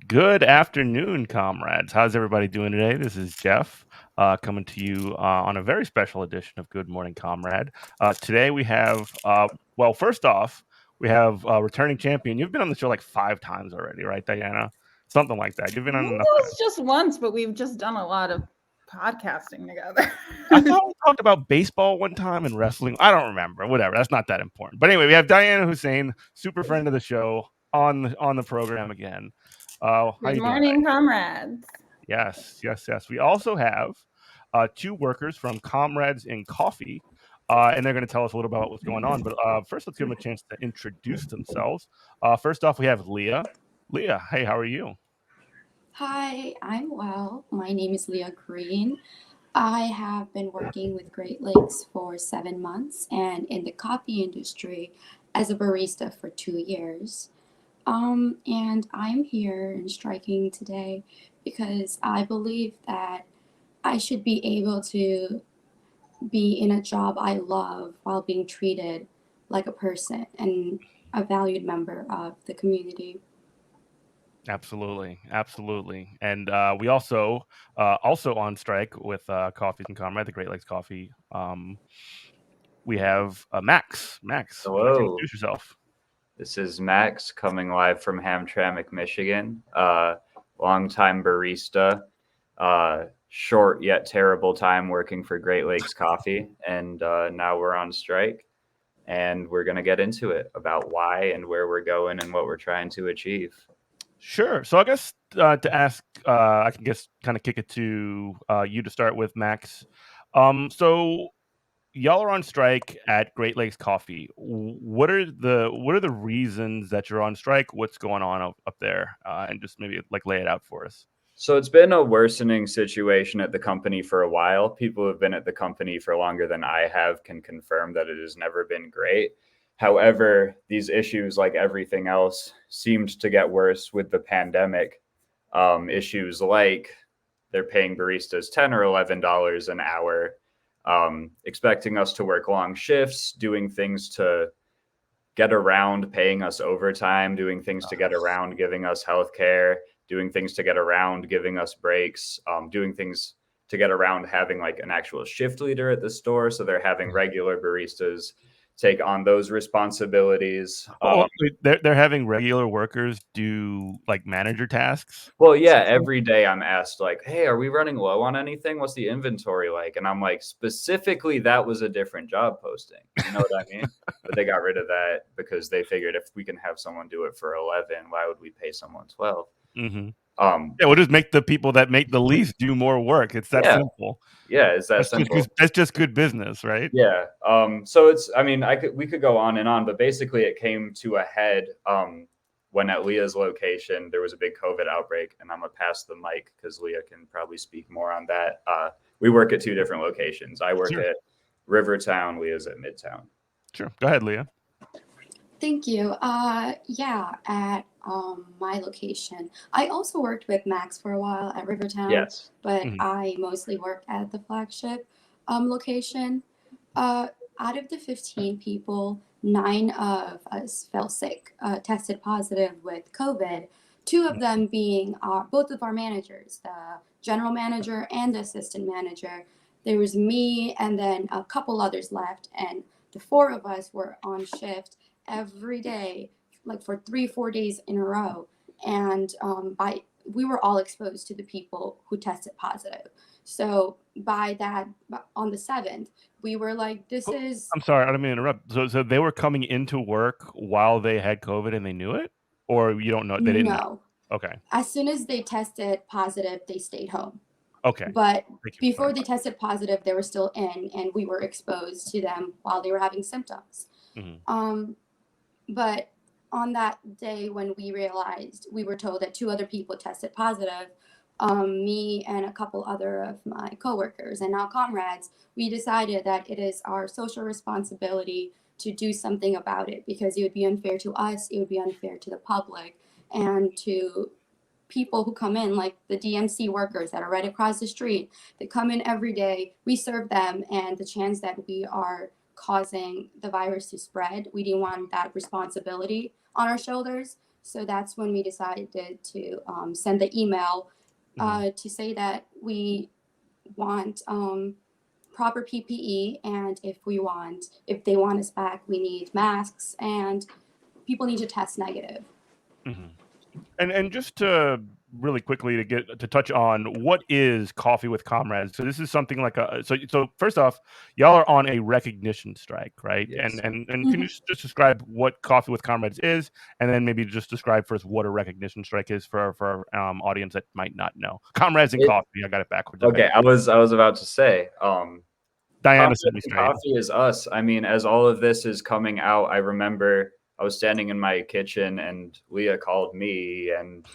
Good afternoon, comrades. How's everybody doing today? This is Jeff coming to you on a very special edition of Good Morning Comrade. Today we have, well, first off, we have returning champion. You've been on the show like 5 times already, right, Diana? Something like that. You've been on enough It times. was just once, but we've just done a lot of podcasting together. I thought we talked about baseball one time and wrestling. I don't remember. Whatever. That's not that important. But anyway, we have Diana Hussein, super friend of the show, on the program again. How Good you doing, morning, Diana? comrades. Yes. We also have 2 workers from Comrades in Coffee, and they're going to tell us a little about what's going on. But first, let's give them a chance to introduce themselves. First off, we have Lea. Lea, hey, how are you? Hi, I'm well. My name is Lea Green. I have been working with Great Lakes for 7 months and in the coffee industry as a barista for 2 years. And I'm here and striking today because I believe that I should be able to be in a job I love while being treated like a person and a valued member of the community. Absolutely. And we also on strike with Coffees and Comrade, the Great Lakes Coffee. We have Max. Max, would you like to Hello, introduce yourself? this is Max coming live from Hamtramck, Michigan. Longtime barista, short yet terrible time working for Great Lakes Coffee, and now we're on strike, and we're gonna get into it about why and where we're going and what we're trying to achieve. Sure. So I guess to ask, I can guess kind of kick it to you to start with, Max. So y'all are on strike at Great Lakes Coffee. What are the reasons that you're on strike? What's going on up there? And just maybe like lay it out for us. So it's been a worsening situation at the company for a while. People who have been at the company for longer than I have can confirm that it has never been great. However, these issues, like everything else, seemed to get worse with the pandemic. Issues like they're paying baristas $10 or $11 an hour, expecting us to work long shifts, doing things to get around paying us overtime, doing things to get around giving us health care, doing things to get around giving us breaks, doing things to get around having like an actual shift leader at the store. So they're having regular baristas take on those responsibilities. Oh, wait, they're having regular workers do like manager tasks. Well, yeah, every day I'm asked like, "Hey, are we running low on anything? What's the inventory like?" And I'm like, specifically, that was a different job posting. You know what I mean? But they got rid of that because they figured if we can have someone do it for 11, why would we pay someone 12? Mm-hmm. Um, Yeah, we'll just make the people that make the least do more work. It's that yeah, simple. yeah, it's that That's simple. just good business, right? Yeah. So it's, I mean, we could go on and on, but basically it came to a head when at Leah's location there was a big COVID outbreak, and I'm gonna pass the mic because Leah can probably speak more on that. We work at 2 different locations. I work Sure. at Rivertown. Leah's at Midtown. Sure. Go ahead, Leah. Thank you. Yeah, at my location. I also worked with Max for a while at Rivertown, Yes. but Mhm. I mostly worked at the flagship location. Out of the 15 people, 9 of us fell sick, tested positive with COVID. 2 of them being both of our managers, the general manager and the assistant manager. There was me and then a couple others left, and the 4 of us were on shift every day, like for 3-4 days in a row. And we were all exposed to the people who tested positive. So by that, on the 7th, we were like, this Oh, is I'm sorry, I don't mean to interrupt. So they were coming into work while they had COVID and they knew it? Or you don't know, they didn't know? no. Okay. As soon as they tested positive, they stayed home. Okay. But Thank you for before they clarifying. tested positive, they were still in, and we were exposed to them while they were having symptoms. Mhm. But on that day when we realized, we were told that 2 other people tested positive, me and a couple other of my coworkers and now comrades, we decided that it is our social responsibility to do something about it because it would be unfair to us, it would be unfair to the public, and to people who come in, like the DMC workers that are right across the street. They come in every day, we serve them, and the chance that we are causing the virus to spread, we didn't want that responsibility on our shoulders. So that's when we decided to send the email to say that we want proper PPE, and if they want us back, we need masks, and people need to test negative. And just to really quickly to touch on what is Coffee with Comrades. So this is something like so first off, y'all are on a recognition strike, right? Yes. And can you just describe what Coffee with Comrades is, and then maybe just describe first what a recognition strike is for our audience that might not know. Comrades and Coffee, I got it backwards. Okay, I was about to say, Diana set me straight. Coffee is us. I mean, as all of this is coming out, I remember I was standing in my kitchen and Leah called me and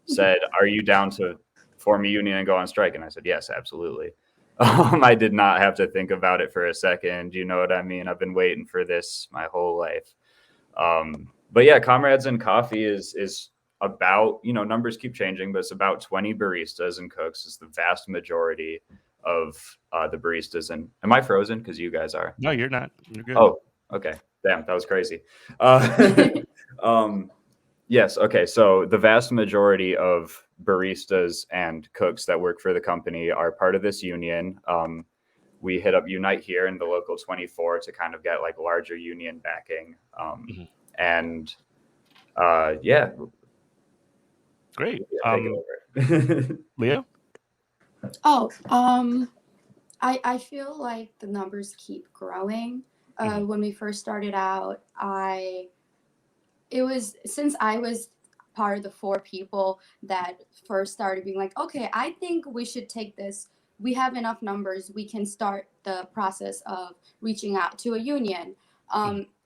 said, "Are you down to form a union and go on strike?" And I said, "Yes, absolutely." I did not have to think about it for a second. You know what I mean? I've been waiting for this my whole life. But yeah, Comrades and Coffee is about, numbers keep changing, but it's about 20 baristas and cooks. It's the vast majority of the baristas. And am I frozen? Because you guys are. No, you're not. You're good. Oh, okay. Damn, that was crazy. Yes. Okay. So the vast majority of baristas and cooks that work for the company are part of this union. We hit up Unite here in the local 24 to kind of get like larger union backing. And yeah. Great. Leah? I feel like the numbers keep growing. When we first started out, since I was part of the 4 people that first started being like, okay, I think we should take this. We have enough numbers. We can start the process of reaching out to a union.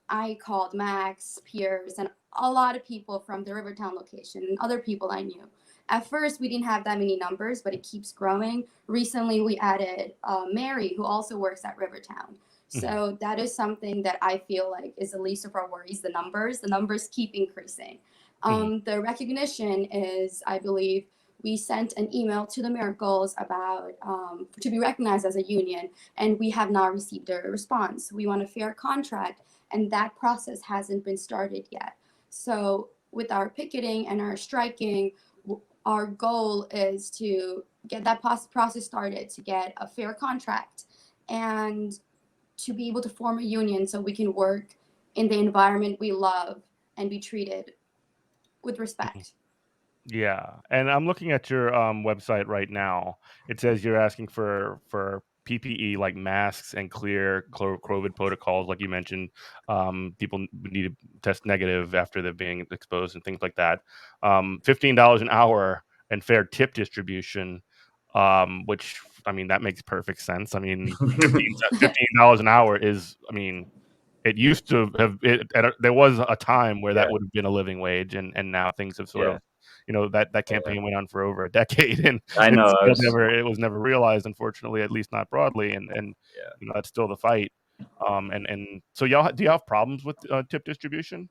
I called Max, Piers, and a lot of people from the Rivertown location and other people I knew. At first, we didn't have that many numbers, but it keeps growing. Recently, we added Mary, who also works at Rivertown. So that is something that I feel like is the least of our worries, the numbers keep increasing. The recognition is, I believe, we sent an email to the Miracles about to be recognized as a union, and we have not received a response. We want a fair contract, and that process hasn't been started yet. So with our picketing and our striking, our goal is to get that process started, to get a fair contract, and to be able to form a union so we can work in the environment we love and be treated with respect. Yeah, and I'm looking at your website right now. It says you're asking for PPE like masks and clear COVID protocols, like you mentioned. People need to test negative after they're being exposed and things like that. $15 an hour and fair tip distribution, which I mean that makes perfect sense. I mean, $15 an hour is, I mean, it used to have. There was a time where that would have been a living wage, and now things have sort of, that campaign went on for over a decade, and I know it was never realized, unfortunately, at least not broadly, and that's still the fight. And so do y'all have problems with tip distribution?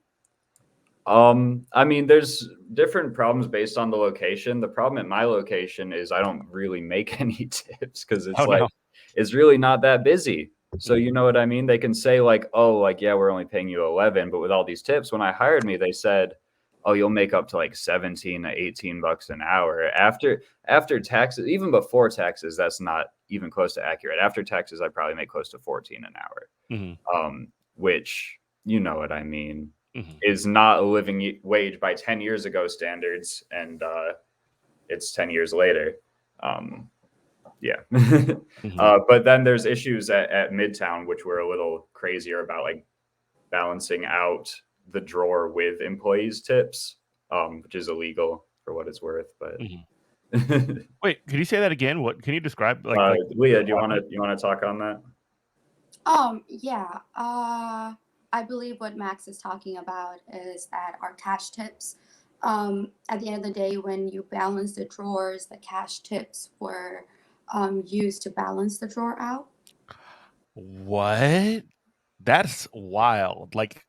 I mean, there's different problems based on the location. The problem at my location is I don't really make any tips because it's it's really not that busy. So you know what I mean? They can say like, oh, like, yeah, we're only paying you 11, but with all these tips, when I hired me, they said, oh, you'll make up to like 17 to 18 bucks an hour after taxes. Even before taxes, that's not even close to accurate. After taxes, I probably make close to 14 an hour, which, you know what I mean, is not a living wage by 10 years ago standards. And it's 10 years later. But then there's issues at Midtown, which were a little crazier about like balancing out the drawer with employees' tips, which is illegal for what it's worth. But wait, could you say that again? What can you describe? Leah, do you want to talk on that? Yeah. I believe what Max is talking about is that our cash tips, at the end of the day, when you balance the drawers, the cash tips were used to balance the drawer out. What? That's wild. Like,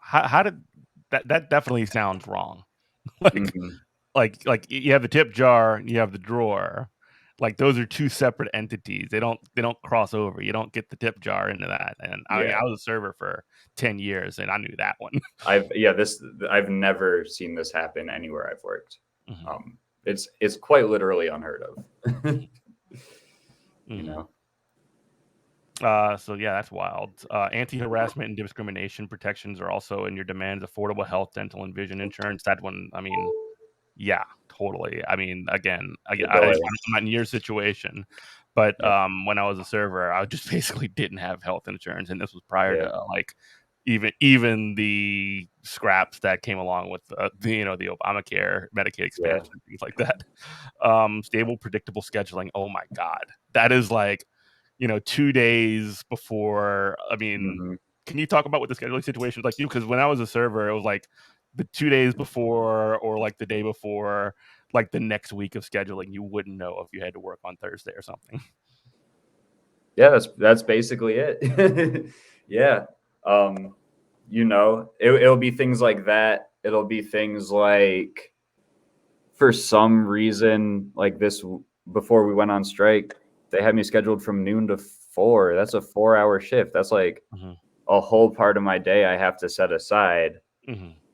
how did that definitely sounds wrong. Like you have the tip jar, you have the drawer. Like those are two separate entities. They don't cross over. You don't get the tip jar into that. And I mean, I was a server for 10 years and I knew that one. I've never seen this happen anywhere I've worked. Mhm. It's quite literally unheard of. You Mhm. know. So yeah, that's wild. Anti-harassment and discrimination protections are also in your demands. Affordable health, dental, and vision insurance. That one, I mean, yeah, totally. I mean, again, I'm not in your situation, but when I was a server, I just basically didn't have health insurance, and this was prior to like even the scraps that came along with the Obamacare, Medicaid expansion, and things like that. Stable, predictable scheduling. Oh my God, that is like 2 days before. I mean, can you talk about what the scheduling situation was like? Because when I was a server, it was like the 2 days before or like the day before, like the next week of scheduling, you wouldn't know if you had to work on Thursday or something. Yeah, that's basically it. Yeah. It'll be things like that. It'll be things like, for some reason, like this, before we went on strike, they had me scheduled from noon to 4. That's a 4-hour shift. That's like a whole part of my day I have to set aside.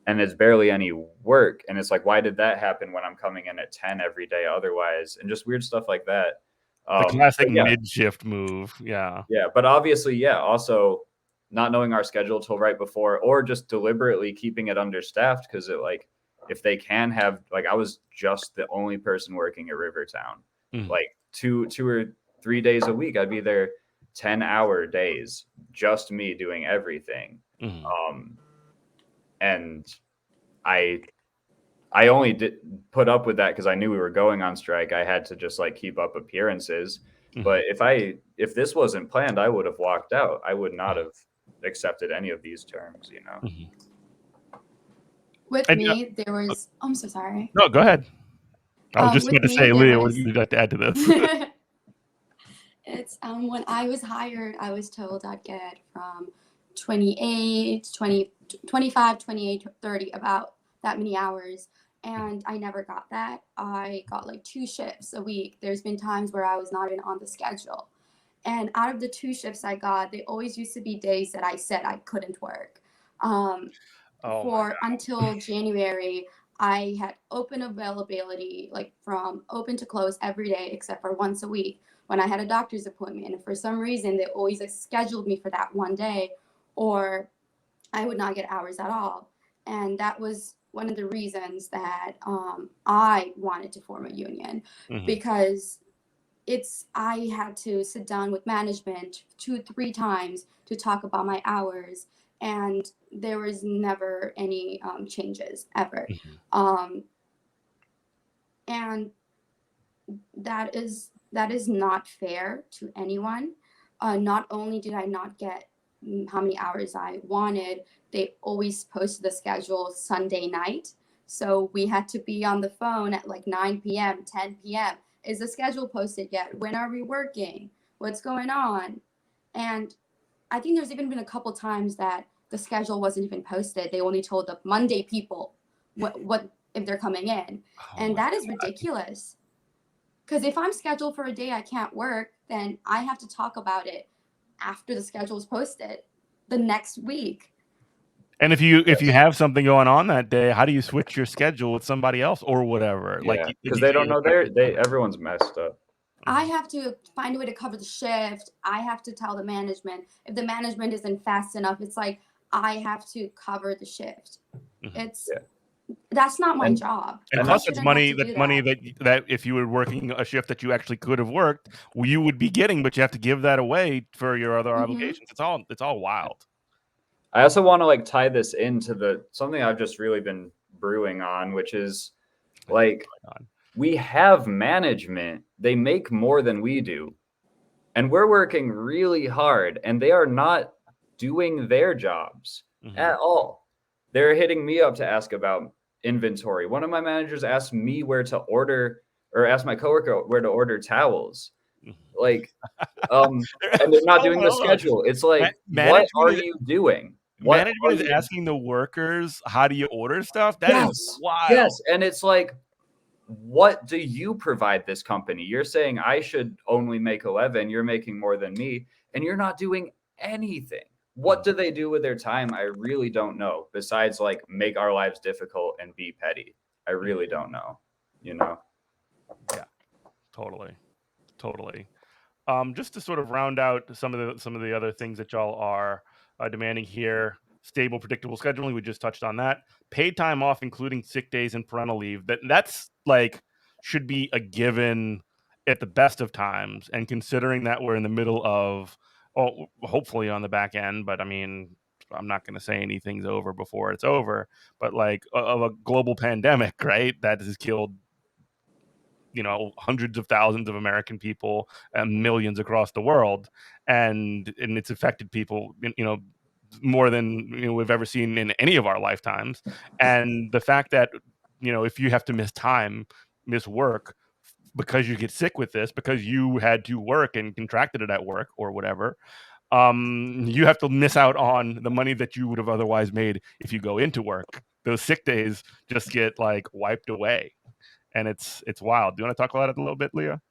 And it's barely any work. And it's like, why did that happen when I'm coming in at 10 every day otherwise? And just weird stuff like that. The classic mid-shift move. Yeah. Yeah. But obviously, also not knowing our schedule till right before, or just deliberately keeping it understaffed, because if they can have, like, I was just the only person working at Rivertown, like 2 or 3 days a week. I'd be there 10-hour days, just me doing everything. And I only did put up with that because I knew we were going on strike. I had to just like keep up appearances. But if this wasn't planned, I would have walked out. I would not have accepted any of these terms, With me, there was. Oh, I'm so sorry. No, go ahead. I was just about to say, Leah, what would you like to add to this? It's when I was hired, I was told I'd get from 28, 20, 25, 28, 30, about that many hours. And I never got that. I got like 2 shifts a week. There's been times where I was not even on the schedule. And out of the 2 shifts I got, they always used to be days that I said I couldn't work. Until January, I had open availability, like from open to close every day, except for once a week when I had a doctor's appointment. And for some reason, they always scheduled me for that one day, or I would not get hours at all. And that was one of the reasons that I wanted to form a union, because I had to sit down with management 2-3 times to talk about my hours, and there was never any changes ever. And that is not fair to anyone. Not only did I not get how many hours I wanted, they always posted the schedule Sunday night. So we had to be on the phone at like 9 p.m., 10 p.m. Is the schedule posted yet? When are we working? What's going on? And I think there's even been a couple times that the schedule wasn't even posted. They only told the Monday people what if they're coming in. And that is ridiculous. Because if I'm scheduled for a day I can't work, then I have to talk about it after the schedule is posted the next week. And if you have something going on that day, how do you switch your schedule with somebody else or whatever? Yeah, like, because they don't know everyone's messed up. I have to find a way to cover the shift. I have to tell the management. If the management isn't fast enough, it's like I have to cover the shift. That's not my job. And plus, it's money. That's money that if you were working a shift that you actually could have worked, you would be getting, but you have to give that away for your other obligations. It's all wild. I also want to like tie this into something I've just really been brewing on, which is like, we have management. They make more than we do, and we're working really hard, and they are not doing their jobs at all. They're hitting me up to ask about inventory. One of my managers asked me where to order, or asked my coworker where to order towels. Like, and they're not doing the schedule. It's like, what are you doing? Management is asking the workers, how do you order stuff? That is wild. Yes, and it's like, what do you provide this company? You're saying I should only make 11. You're making more than me, and you're not doing anything. What do they do with their time? I really don't know. Besides, like, make our lives difficult and be petty. I really don't know. Yeah, totally. Just to sort of round out some of the other things that y'all are demanding here: stable, predictable scheduling. We just touched on that. Paid time off, including sick days and parental leave. That's like should be a given at the best of times. And considering that we're in the middle of, hopefully on the back end, but I mean, I'm not going to say anything's over before it's over. But like of a global pandemic, right? That has killed hundreds of thousands of American people and millions across the world, and it's affected people more than we've ever seen in any of our lifetimes. And the fact that if you have to miss work because you get sick with this, because you had to work and contracted it at work or whatever, you have to miss out on the money that you would have otherwise made if you go into work. Those sick days just get like wiped away, and it's wild. Do you want to talk about it a little bit, Leah?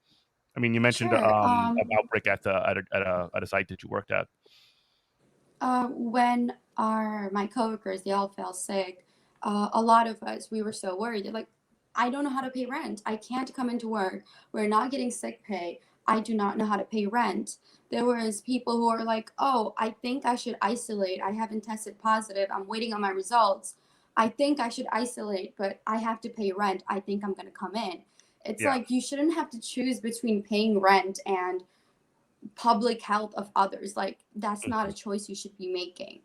I mean, you mentioned Sure. an outbreak at a site that you worked at. When my coworkers, they all fell sick, a lot of us, we were so worried. They're like, I don't know how to pay rent. I can't come into work. We're not getting sick pay. I do not know how to pay rent. There was people who are like, oh, I think I should isolate. I haven't tested positive. I'm waiting on my results. I think I should isolate, but I have to pay rent. I think I'm going to come in. It's Yeah. like you shouldn't have to choose between paying rent and public health of others. Like, that's not a choice you should be making.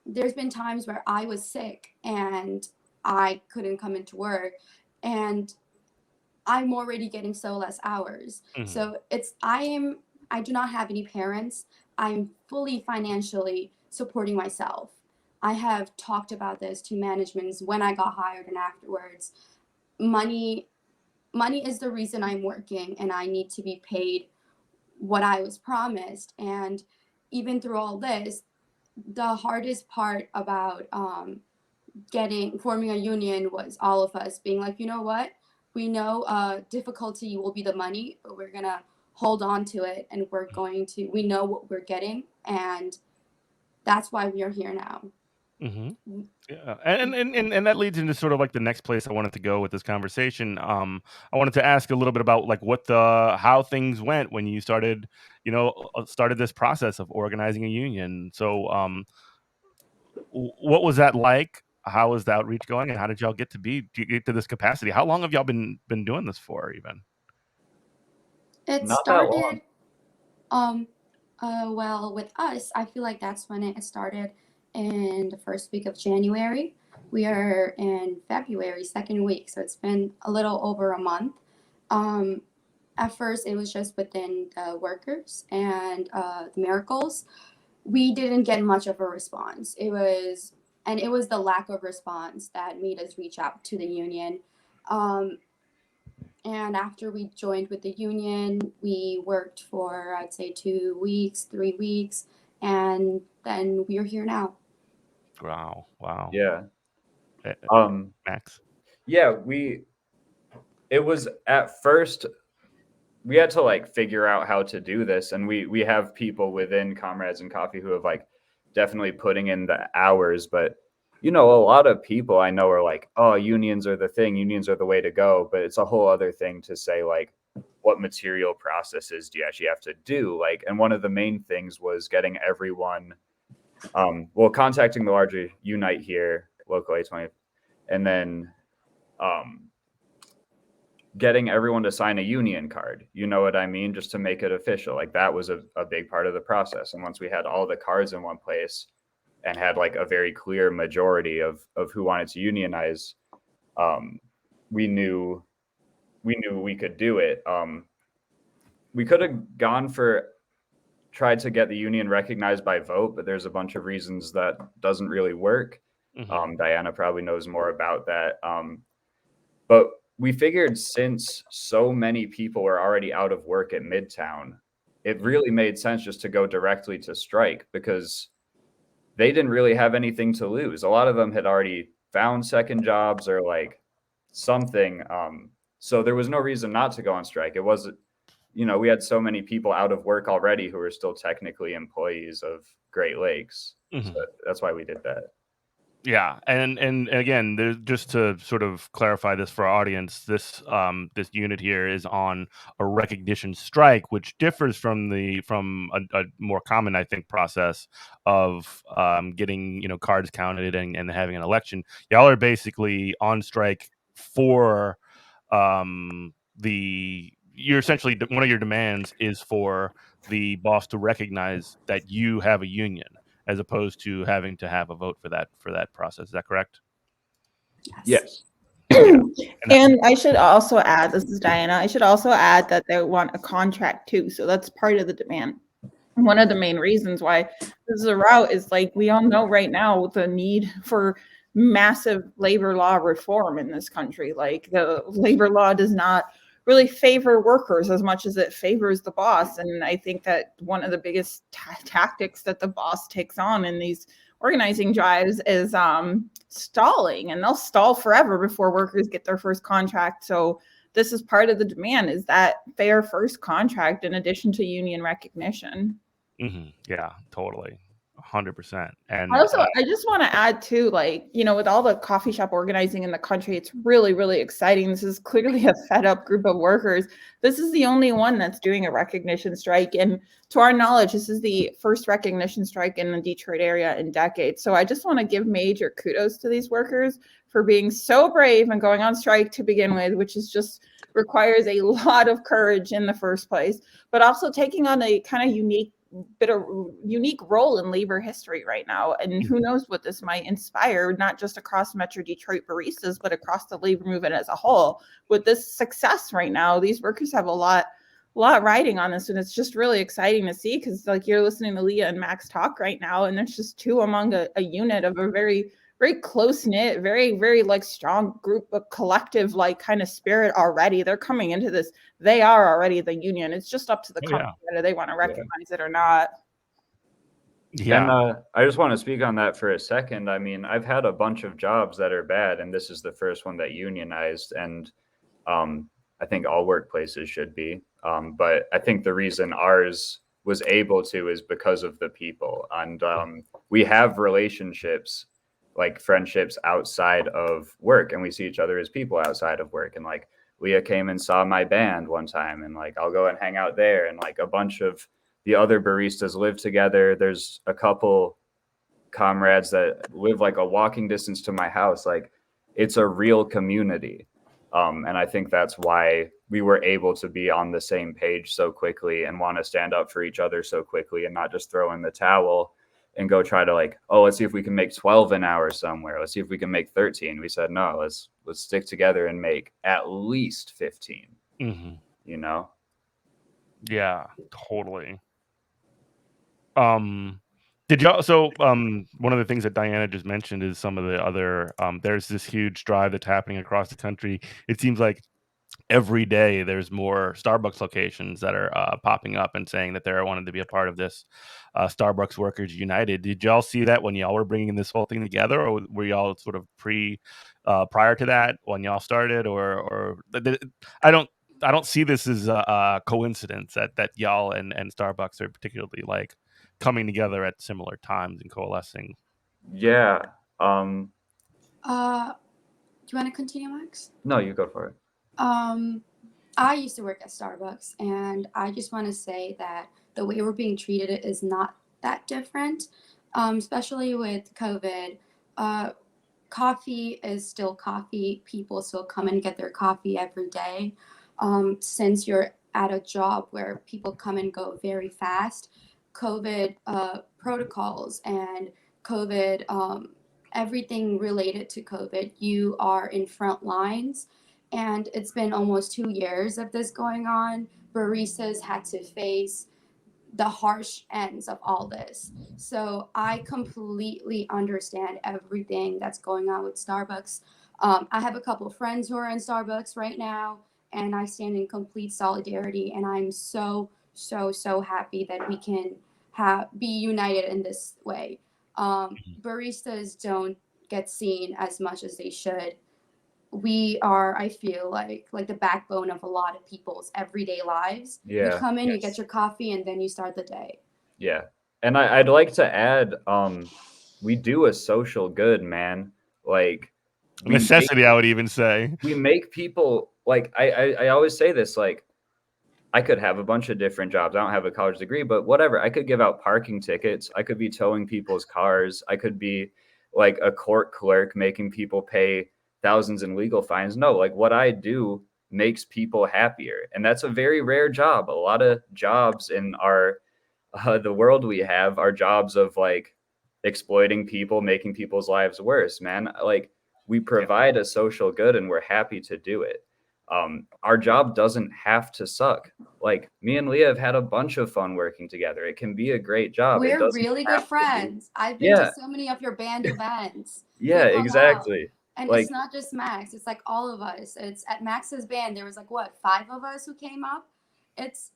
There's been times where I was sick and I couldn't come into work, and I'm already getting so less hours. Mhm. So I do not have any parents. I'm fully financially supporting myself. I have talked about this to managements when I got hired and afterwards. Money is the reason I'm working, and I need to be paid what I was promised. And even through all this, the hardest part about forming a union was all of us being like, you know what? We know difficulty will be the money, but we're gonna hold on to it, and we know what we're getting, and that's why we are here now. Mm-hmm. Yeah, and that leads into sort of like the next place I wanted to go with this conversation. I wanted to ask a little bit about like how things went when you started this process of organizing a union. So, what was that like? How was the outreach going, and how did y'all get to this capacity? How long have y'all been doing this for, even? It Not that long. started, well, with us, I feel like that's when it started in the first week of January. We are in February, second week, so it's been a little over a month. At first, it was just within the workers and the miracles. We didn't get much of a response. It was the lack of response that made us reach out to the union. And after we joined with the union, we worked for, I'd say, 2 weeks, 3 weeks, and then we're here now. Wow. Yeah. Max. Yeah, it was at first we had to like figure out how to do this, and we have people within Comrades in Coffee who have like definitely putting in the hours, but a lot of people I know are like, oh, unions are the thing, unions are the way to go, but it's a whole other thing to say like what material processes do you actually have to do, like, and one of the main things was getting everyone contacting the larger Unite here, local A20, and then getting everyone to sign a union card, you know what I mean? Just to make it official. Like that was a big part of the process. And once we had all the cards in one place and had like a very clear majority of who wanted to unionize, we knew we could do it. We could have tried to get the union recognized by vote, but there's a bunch of reasons that doesn't really work. Mm-hmm. Diana probably knows more about that. But we figured since so many people were already out of work at Midtown, it really made sense just to go directly to strike because they didn't really have anything to lose. A lot of them had already found second jobs or like something. So there was no reason not to go on strike. It wasn't, we had so many people out of work already who were still technically employees of Great Lakes. So that's why we did that. Yeah, and again, just to sort of clarify this for our audience, this unit here is on a recognition strike, which differs from a more common, I think, process of getting cards counted and having an election. Y'all are basically on strike for you're essentially, one of your demands is for the boss to recognize that you have a union, as opposed to having to have a vote for that process. Is that correct? Yes. Yeah. And I should also add, this is Diana, I should also add that they want a contract too. So that's part of the demand. One of the main reasons why this is a route is, like, we all know right now the need for massive labor law reform in this country. Like, the labor law does not really favor workers as much as it favors the boss. And I think that one of the biggest tactics that the boss takes on in these organizing drives is stalling, and they'll stall forever before workers get their first contract. So this is part of the demand, is that fair first contract in addition to union recognition. Yeah, totally. 100%. And Also, I just want to add too, like, with all the coffee shop organizing in the country, it's really, really exciting. This is clearly a fed up group of workers. This is the only one that's doing a recognition strike. And to our knowledge, this is the first recognition strike in the Detroit area in decades. So I just want to give major kudos to these workers for being so brave and going on strike to begin with, which is just requires a lot of courage in the first place, but also taking on a kind of unique role in labor history right now. And who knows what this might inspire, not just across Metro Detroit baristas, but across the labor movement as a whole. With this success right now, these workers have a lot riding on this, and it's just really exciting to see, because, like, you're listening to Lea and Max talk right now, and there's just two among a unit of a very, very close-knit, very, very, like, strong group of collective, like, kind of spirit already. They're coming into this, they are already the union. It's just up to the company whether they want to recognize it or not. And I just want to speak on that for a second. I mean, I've had a bunch of jobs that are bad, and this is the first one that unionized, and I think all workplaces should be. But I think the reason ours was able to is because of the people. And we have relationships, like friendships outside of work, and we see each other as people outside of work. And, like, Leah came and saw my band one time, and, like, I'll go and hang out there. And, like, a bunch of the other baristas live together. There's a couple comrades that live like a walking distance to my house. Like, it's a real community. And I think that's why we were able to be on the same page so quickly and want to stand up for each other so quickly, and not just throw in the towel and go try to, like, oh, let's see if we can make 12 an hour somewhere. Let's see if we can make 13. We said, no, let's stick together and make at least 15, Yeah, totally. Did y'all, so one of the things that Diana just mentioned is some of the other, there's this huge drive that's happening across the country. It seems like every day there's more Starbucks locations that are popping up and saying that they're wanting to be a part of this Starbucks Workers United. Did y'all see that when y'all were bringing this whole thing together, or were y'all sort of prior to that when y'all started, or I don't see this as a coincidence that y'all and Starbucks are particularly, like, coming together at similar times and coalescing. Yeah. Do you want to continue, Max? No, you go for it. I used to work at Starbucks, and I just want to say that the way we're being treated is not that different, especially with COVID. Coffee is still coffee. People still come and get their coffee every day. Since you're at a job where people come and go very fast, COVID protocols and COVID, everything related to COVID, you are in front lines. And it's been almost 2 years of this going on. Baristas had to face the harsh ends of all this. So I completely understand everything that's going on with Starbucks. I have a couple of friends who are in Starbucks right now, and I stand in complete solidarity. And I'm so happy that we can be united in this way. Baristas don't get seen as much as they should. we are, I feel like the backbone of a lot of people's everyday lives. You Yeah. come in, you Yes. get your coffee, and then you start the day. Yeah. And I'd like to add, we do a social good, man. Like Necessity, I would even say. we make people, like, I always say this, like, I could have a bunch of different jobs. I don't have a college degree, but whatever. I could give out parking tickets. I could be towing people's cars. I could be like a court clerk making people pay thousands in legal fines. No, like what I do makes people happier. And that's a very rare job. A lot of jobs in our the world we have are jobs of like exploiting people, making people's lives worse, man. Like we provide a social good and we're happy to do it. Our job doesn't have to suck. Like me and Leah have had a bunch of fun working together. It can be a great job. It We're doesn't really have good to be. friends. I've been to Yeah, so many of your band events. yeah, We've hung out. exactly. And Like, it's not just Max, it's like all of us. It's at Max's band, there was like what, 5 of us who came up? It's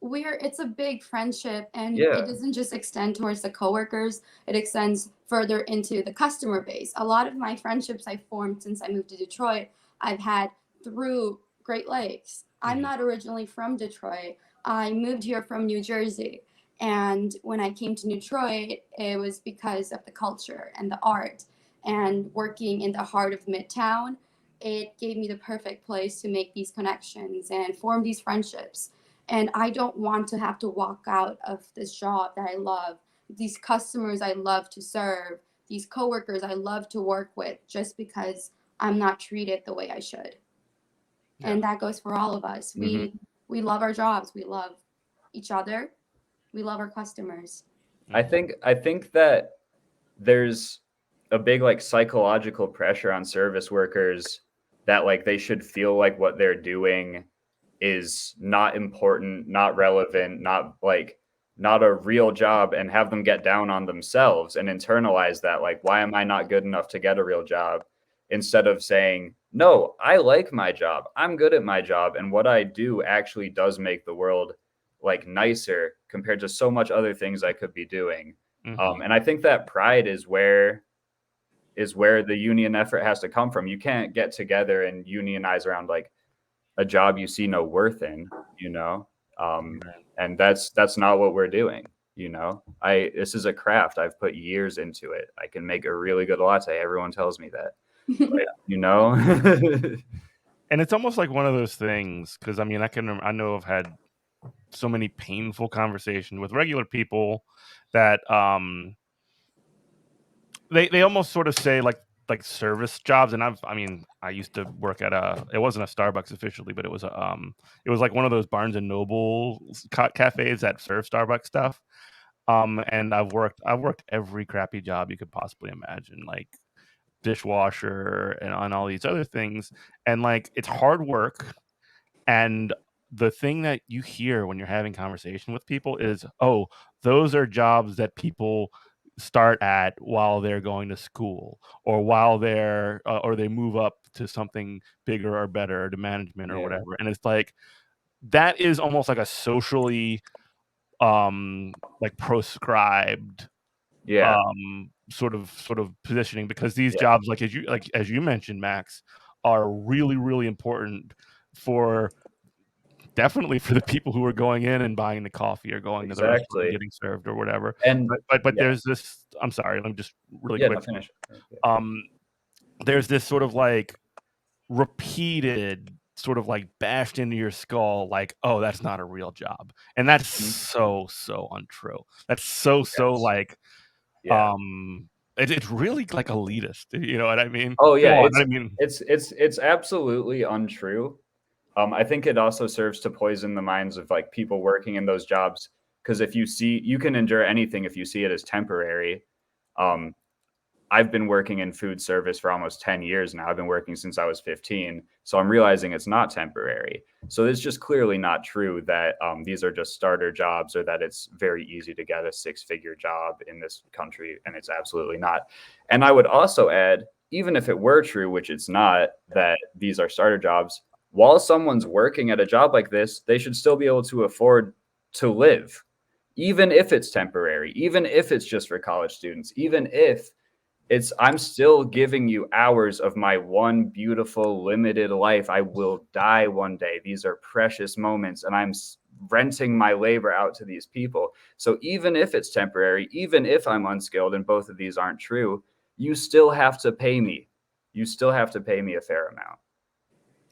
it's a big friendship, and yeah, it doesn't just extend towards the coworkers, it extends further into the customer base. A lot of my friendships I formed since I moved to Detroit, I've had through Great Lakes. I'm Mhm. not originally from Detroit. I moved here from New Jersey. And when I came to Detroit, it was because of the culture and the art and working in the heart of Midtown. It gave me the perfect place to make these connections and form these friendships. And I don't want to have to walk out of this job that I love, these customers I love to serve, these coworkers I love to work with, just because I'm not treated the way I should. Yeah. And that goes for all of us. Mhm. We love our jobs, we love each other, we love our customers. I think that there's a big like psychological pressure on service workers that like they should feel like what they're doing is not important, not relevant, not a real job, and have them get down on themselves and internalize that like, why am I not good enough to get a real job? Instead of saying, no, I like my job. I'm good at my job. And what I do actually does make the world like nicer compared to so much other things I could be doing. Mhm. And I think that pride is where the union effort has to come from. You can't get together and unionize around like a job you see no worth in, you know? And that's not what we're doing, you know? This is a craft. I've put years into it. I can make a really good latte. Everyone tells me that. But, you know? And it's almost like one of those things, because I mean, I know I've had so many painful conversations with regular people that they almost sort of say like service jobs. And I used to work at it wasn't a Starbucks officially, but it was like one of those Barnes and Noble cafes that serve Starbucks stuff. And I've worked every crappy job you could possibly imagine, like dishwasher and on all these other things. And like it's hard work. And the thing that you hear when you're having conversation with people is, oh, those are jobs that people start at while they're going to school, or while or they move up to something bigger or better, or to management or Yeah. whatever. And it's like that is almost like a socially like proscribed Yeah. sort of positioning, because these Yeah. jobs, like as you mentioned, Max, are really really important for definitely for the people who are going in and buying the coffee or going to the restaurant and Exactly. getting served or whatever. And But yeah. there's this. I'm sorry, let me just really Yeah, quick. no, finish. Okay. Um, there's this sort of like repeated sort of like bashed into your skull, like, oh, that's not a real job, and that's Mhm. so untrue. That's so Yes. like Yeah. it's really like elitist. You know what I mean? Oh Go yeah, on. I mean, it's absolutely untrue. I think it also serves to poison the minds of like people working in those jobs, because if you can endure anything if you see it as temporary. Um, I've been working in food service for almost 10 years now. I've been working since I was 15. So I'm realizing it's not temporary. So it's just clearly not true that these are just starter jobs, or that it's very easy to get a 6-figure job in this country. And it's absolutely not. And I would also add, even if it were true, which it's not, that these are starter jobs, while someone's working at a job like this, they should still be able to afford to live, even if it's temporary, even if it's just for college students, even if I'm still giving you hours of my one beautiful limited life. I will die one day. These are precious moments, and I'm renting my labor out to these people. So even if it's temporary, even if I'm unskilled and both of these aren't true, you still have to pay me. You still have to pay me a fair amount.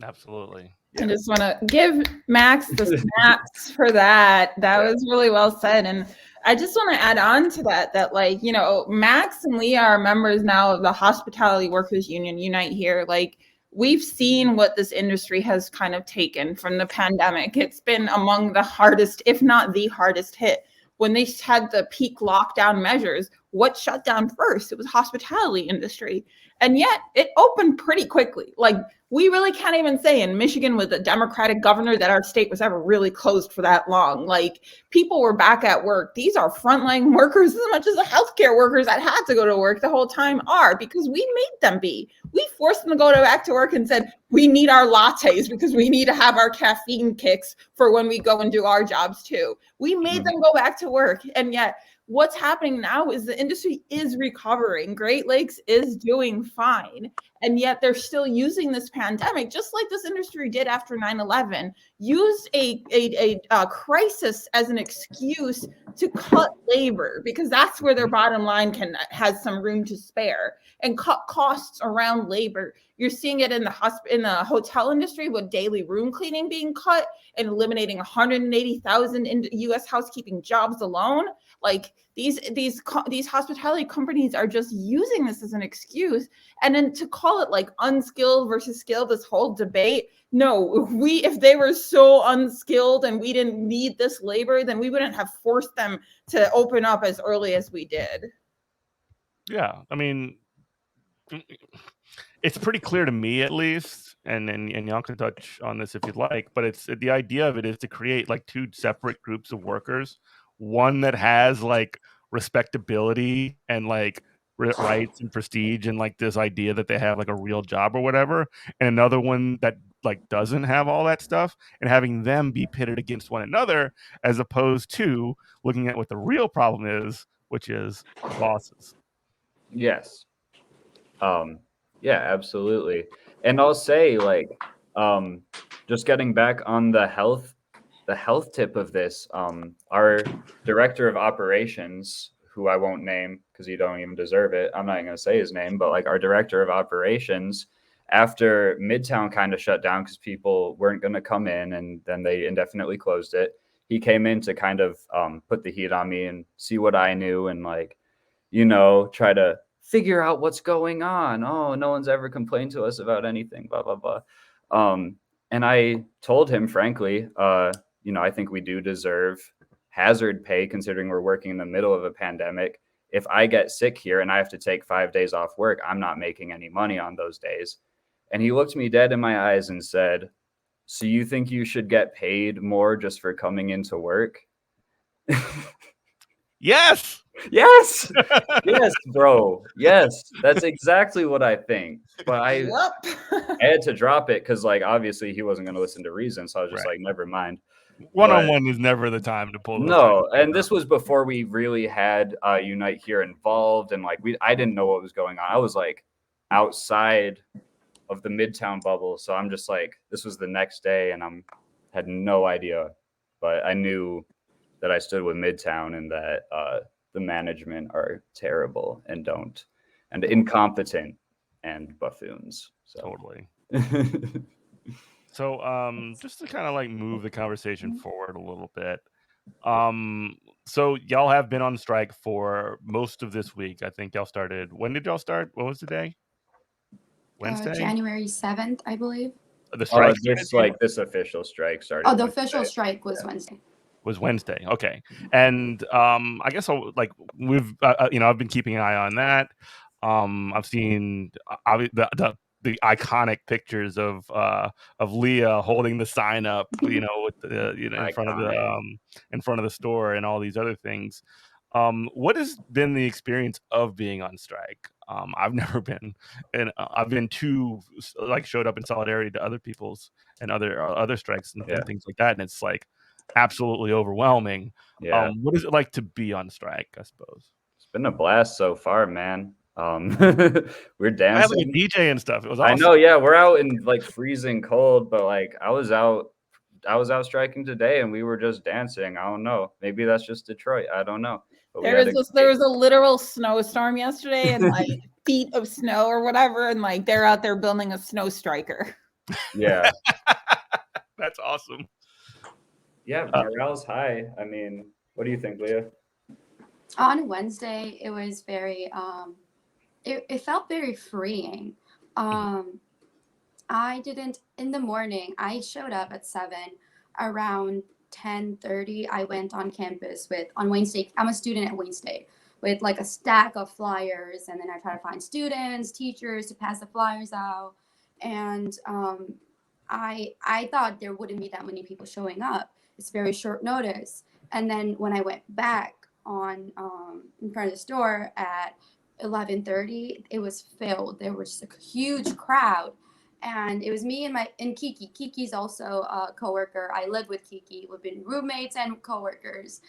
Absolutely. I just want to give Max the snaps for that. That was really well said. And I just want to add on to that, like, you know, Max and Lea are members now of the Hospitality Workers Union Unite Here. Like, we've seen what this industry has kind of taken from the pandemic. It's been among the hardest, if not the hardest hit. When they had the peak lockdown measures, what shut down first? It was hospitality industry. And yet it opened pretty quickly. Like, we really can't even say in Michigan with a Democratic governor that our state was ever really closed for that long. Like, people were back at work. These are frontline workers as much as the healthcare workers that had to go to work the whole time are, because we made them be. We forced them to go back to work and said, we need our lattes because we need to have our caffeine kicks for when we go and do our jobs too. We made them go back to work. And yet what's happening now is the industry is recovering. Great Lakes is doing fine. And yet they're still using this pandemic, just like this industry did after 9/11, used a crisis as an excuse to cut labor, because that's where their bottom line has some room to spare, and cut costs around labor. You're seeing it in the hotel industry with daily room cleaning being cut and eliminating 180,000 in U.S. housekeeping jobs alone. Like, these hospitality companies are just using this as an excuse. And then to call it like unskilled versus skilled, this whole debate. No, if they were so unskilled and we didn't need this labor, then we wouldn't have forced them to open up as early as we did. Yeah, I mean, it's pretty clear to me, at least, and y'all can touch on this if you'd like, but it's the idea of it is to create like two separate groups of workers, one that has like respectability and like rights and prestige and like this idea that they have like a real job or whatever, and another one that like doesn't have all that stuff, and having them be pitted against one another as opposed to looking at what the real problem is, which is bosses. Yes. Yeah, absolutely. And I'll say, like, just getting back on the health tip of this, our director of operations, who I won't name because he don't even deserve it. I'm not even gonna say his name, but like our director of operations, after Midtown kind of shut down because people weren't gonna come in, and then they indefinitely closed it. He came in to kind of put the heat on me and see what I knew, and like, you know, try to figure out what's going on. Oh, no one's ever complained to us about anything, blah, blah, blah. And I told him, frankly, you know, I think we do deserve hazard pay considering we're working in the middle of a pandemic. If I get sick here and I have to take 5 days off work, I'm not making any money on those days. And he looked me dead in my eyes and said, so you think you should get paid more just for coming into work? Yes. Yes. Yes, bro. Yes, that's exactly what I think. But I had to drop it because, like, obviously he wasn't going to listen to reason. So I was just like, never mind. One-on-one is never the time to pull those No, and this was before we really had Unite Here involved, and like I didn't know what was going on. I was like outside of the Midtown bubble, so I'm just like, this was the next day, and had no idea, but I knew that I stood with Midtown and that the management are terrible and incompetent and buffoons. So. Totally. So just to kind of like move the conversation forward a little bit. So y'all have been on strike for most of this week. I think y'all started. When did y'all start? What was the day? Wednesday? January 7th, I believe. The strike. This official strike started. Oh, the official strike was Wednesday. Was Wednesday. Okay. And I guess like we've you know, I've been keeping an eye on that. I've seen the iconic pictures of Lea holding the sign up, you know, with the, you know, in front of the store and all these other things. What has been the experience of being on strike? I've never been, and I've been too like showed up in solidarity to other people's and other strikes and things like that, and it's like absolutely overwhelming. Yeah. What is it like to be on strike, I suppose? It's been a blast so far, man. We're I had like a dancing. DJ and stuff. It was I awesome. know, yeah, we're out in like freezing cold, but like I was out striking today and we were just dancing. I don't know. Maybe that's just Detroit. I don't know. But we There had was a literal snowstorm yesterday and like feet of snow or whatever, and like they're out there building a snow striker. yeah. That's awesome. Yeah, morale's high. I mean, what do you think, Leah? On Wednesday, it was very it felt very freeing. I didn't in the morning. I showed up at 7. Around 10:30, I went on campus on Wayne State. I'm a student at Wayne State with like a stack of flyers, and then I try to find students, teachers to pass the flyers out. And I thought there wouldn't be that many people showing up. It's very short notice. And then when I went back on in front of the store at 11:30, it was filled. There was a huge crowd, and it was me and Kiki. Kiki's also a coworker. I live with Kiki. We've been roommates and coworkers.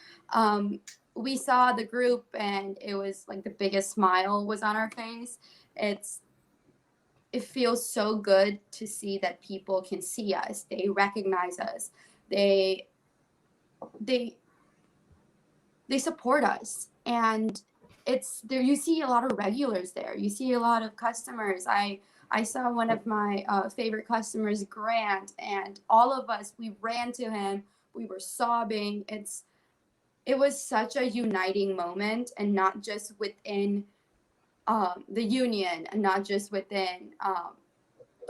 We saw the group, and it was like the biggest smile was on our face. It feels so good to see that people can see us. They recognize us. They support us, and it's there. You see a lot of regulars there. You see a lot of customers. I saw one of my favorite customers, Grant, and all of us, we ran to him. We were sobbing. It was such a uniting moment, and not just within the union, and not just within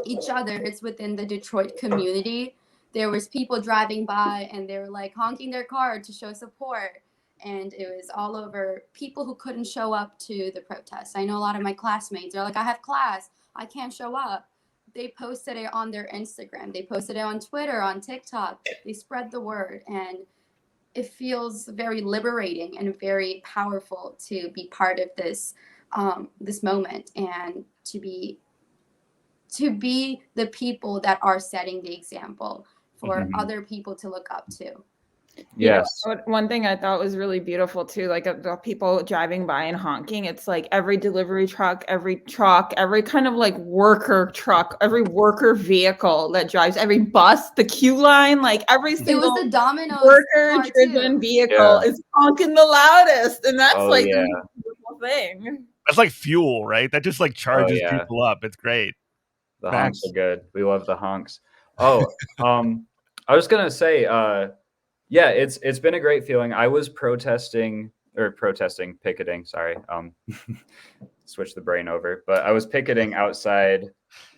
each other. It's within the Detroit community. There was people driving by, and they were like honking their car to show support. And it was all over people who couldn't show up to the protest. I know a lot of my classmates are like, I have class, I can't show up. They posted it on their Instagram. They posted it on Twitter, on TikTok. They spread the word, and it feels very liberating and very powerful to be part of this this moment, and to be the people that are setting the example for other people to look up to. Yes. One thing I thought was really beautiful too, like the people driving by and honking. It's like every delivery truck, every kind of like worker truck, every worker vehicle that drives, every bus, the queue line, like every single It was the Domino's worker-driven vehicle is honking the loudest, and that's the beautiful thing. That's like fuel, right? That just like charges people up. It's great. The honks are good. We love the honks. Oh, I was gonna say, yeah, it's been a great feeling. I was picketing, sorry. Switch the brain over. But I was picketing outside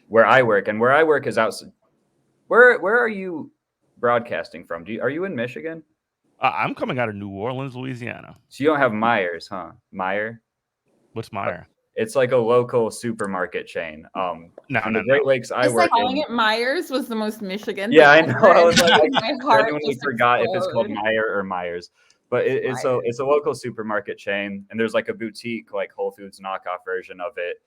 where I work, and where I work is outside. Where are you broadcasting from? Are you in Michigan? I'm coming out of New Orleans, Louisiana. So you don't have Myers, huh? Meyer? What's Meyer? It's like a local supermarket chain. No. Great Lakes I work calling in. it Myers was the most Michigan Yeah, I thing know. I was like, my I heart genuinely just forgot if it's called exploded. Meyer or Myers. But it's a local supermarket chain, and there's like a boutique, like Whole Foods knockoff version of it,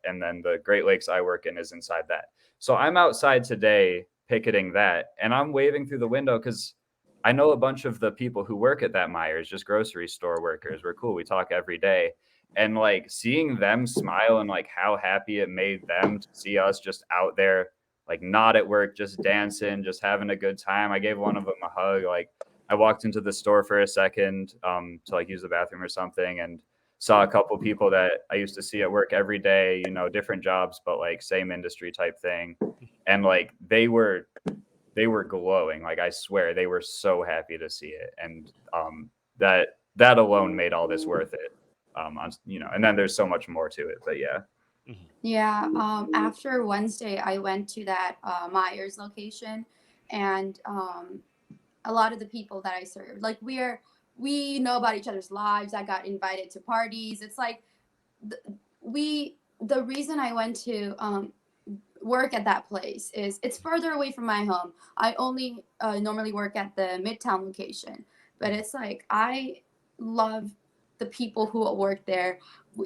and then the Great Lakes I work in is inside that. So I'm outside today picketing that, and I'm waving through the window because I know a bunch of the people who work at that Myers, just grocery store workers. We're cool. We talk every day. And like seeing them smile and like how happy it made them to see us just out there, like not at work, just dancing, just having a good time. I gave one of them a hug. Like I walked into the store for a second to like use the bathroom or something, and saw a couple people that I used to see at work every day, different jobs, but like same industry type thing. And like they were glowing. Like I swear they were so happy to see it. And that alone made all this worth it. And then there's so much more to it, but yeah. Yeah. After Wednesday, I went to that Myers location, and a lot of the people that I served, like we know about each other's lives. I got invited to parties. It's like the reason I went to work at that place is it's further away from my home. I only normally work at the Midtown location, but it's like I love the people who work there.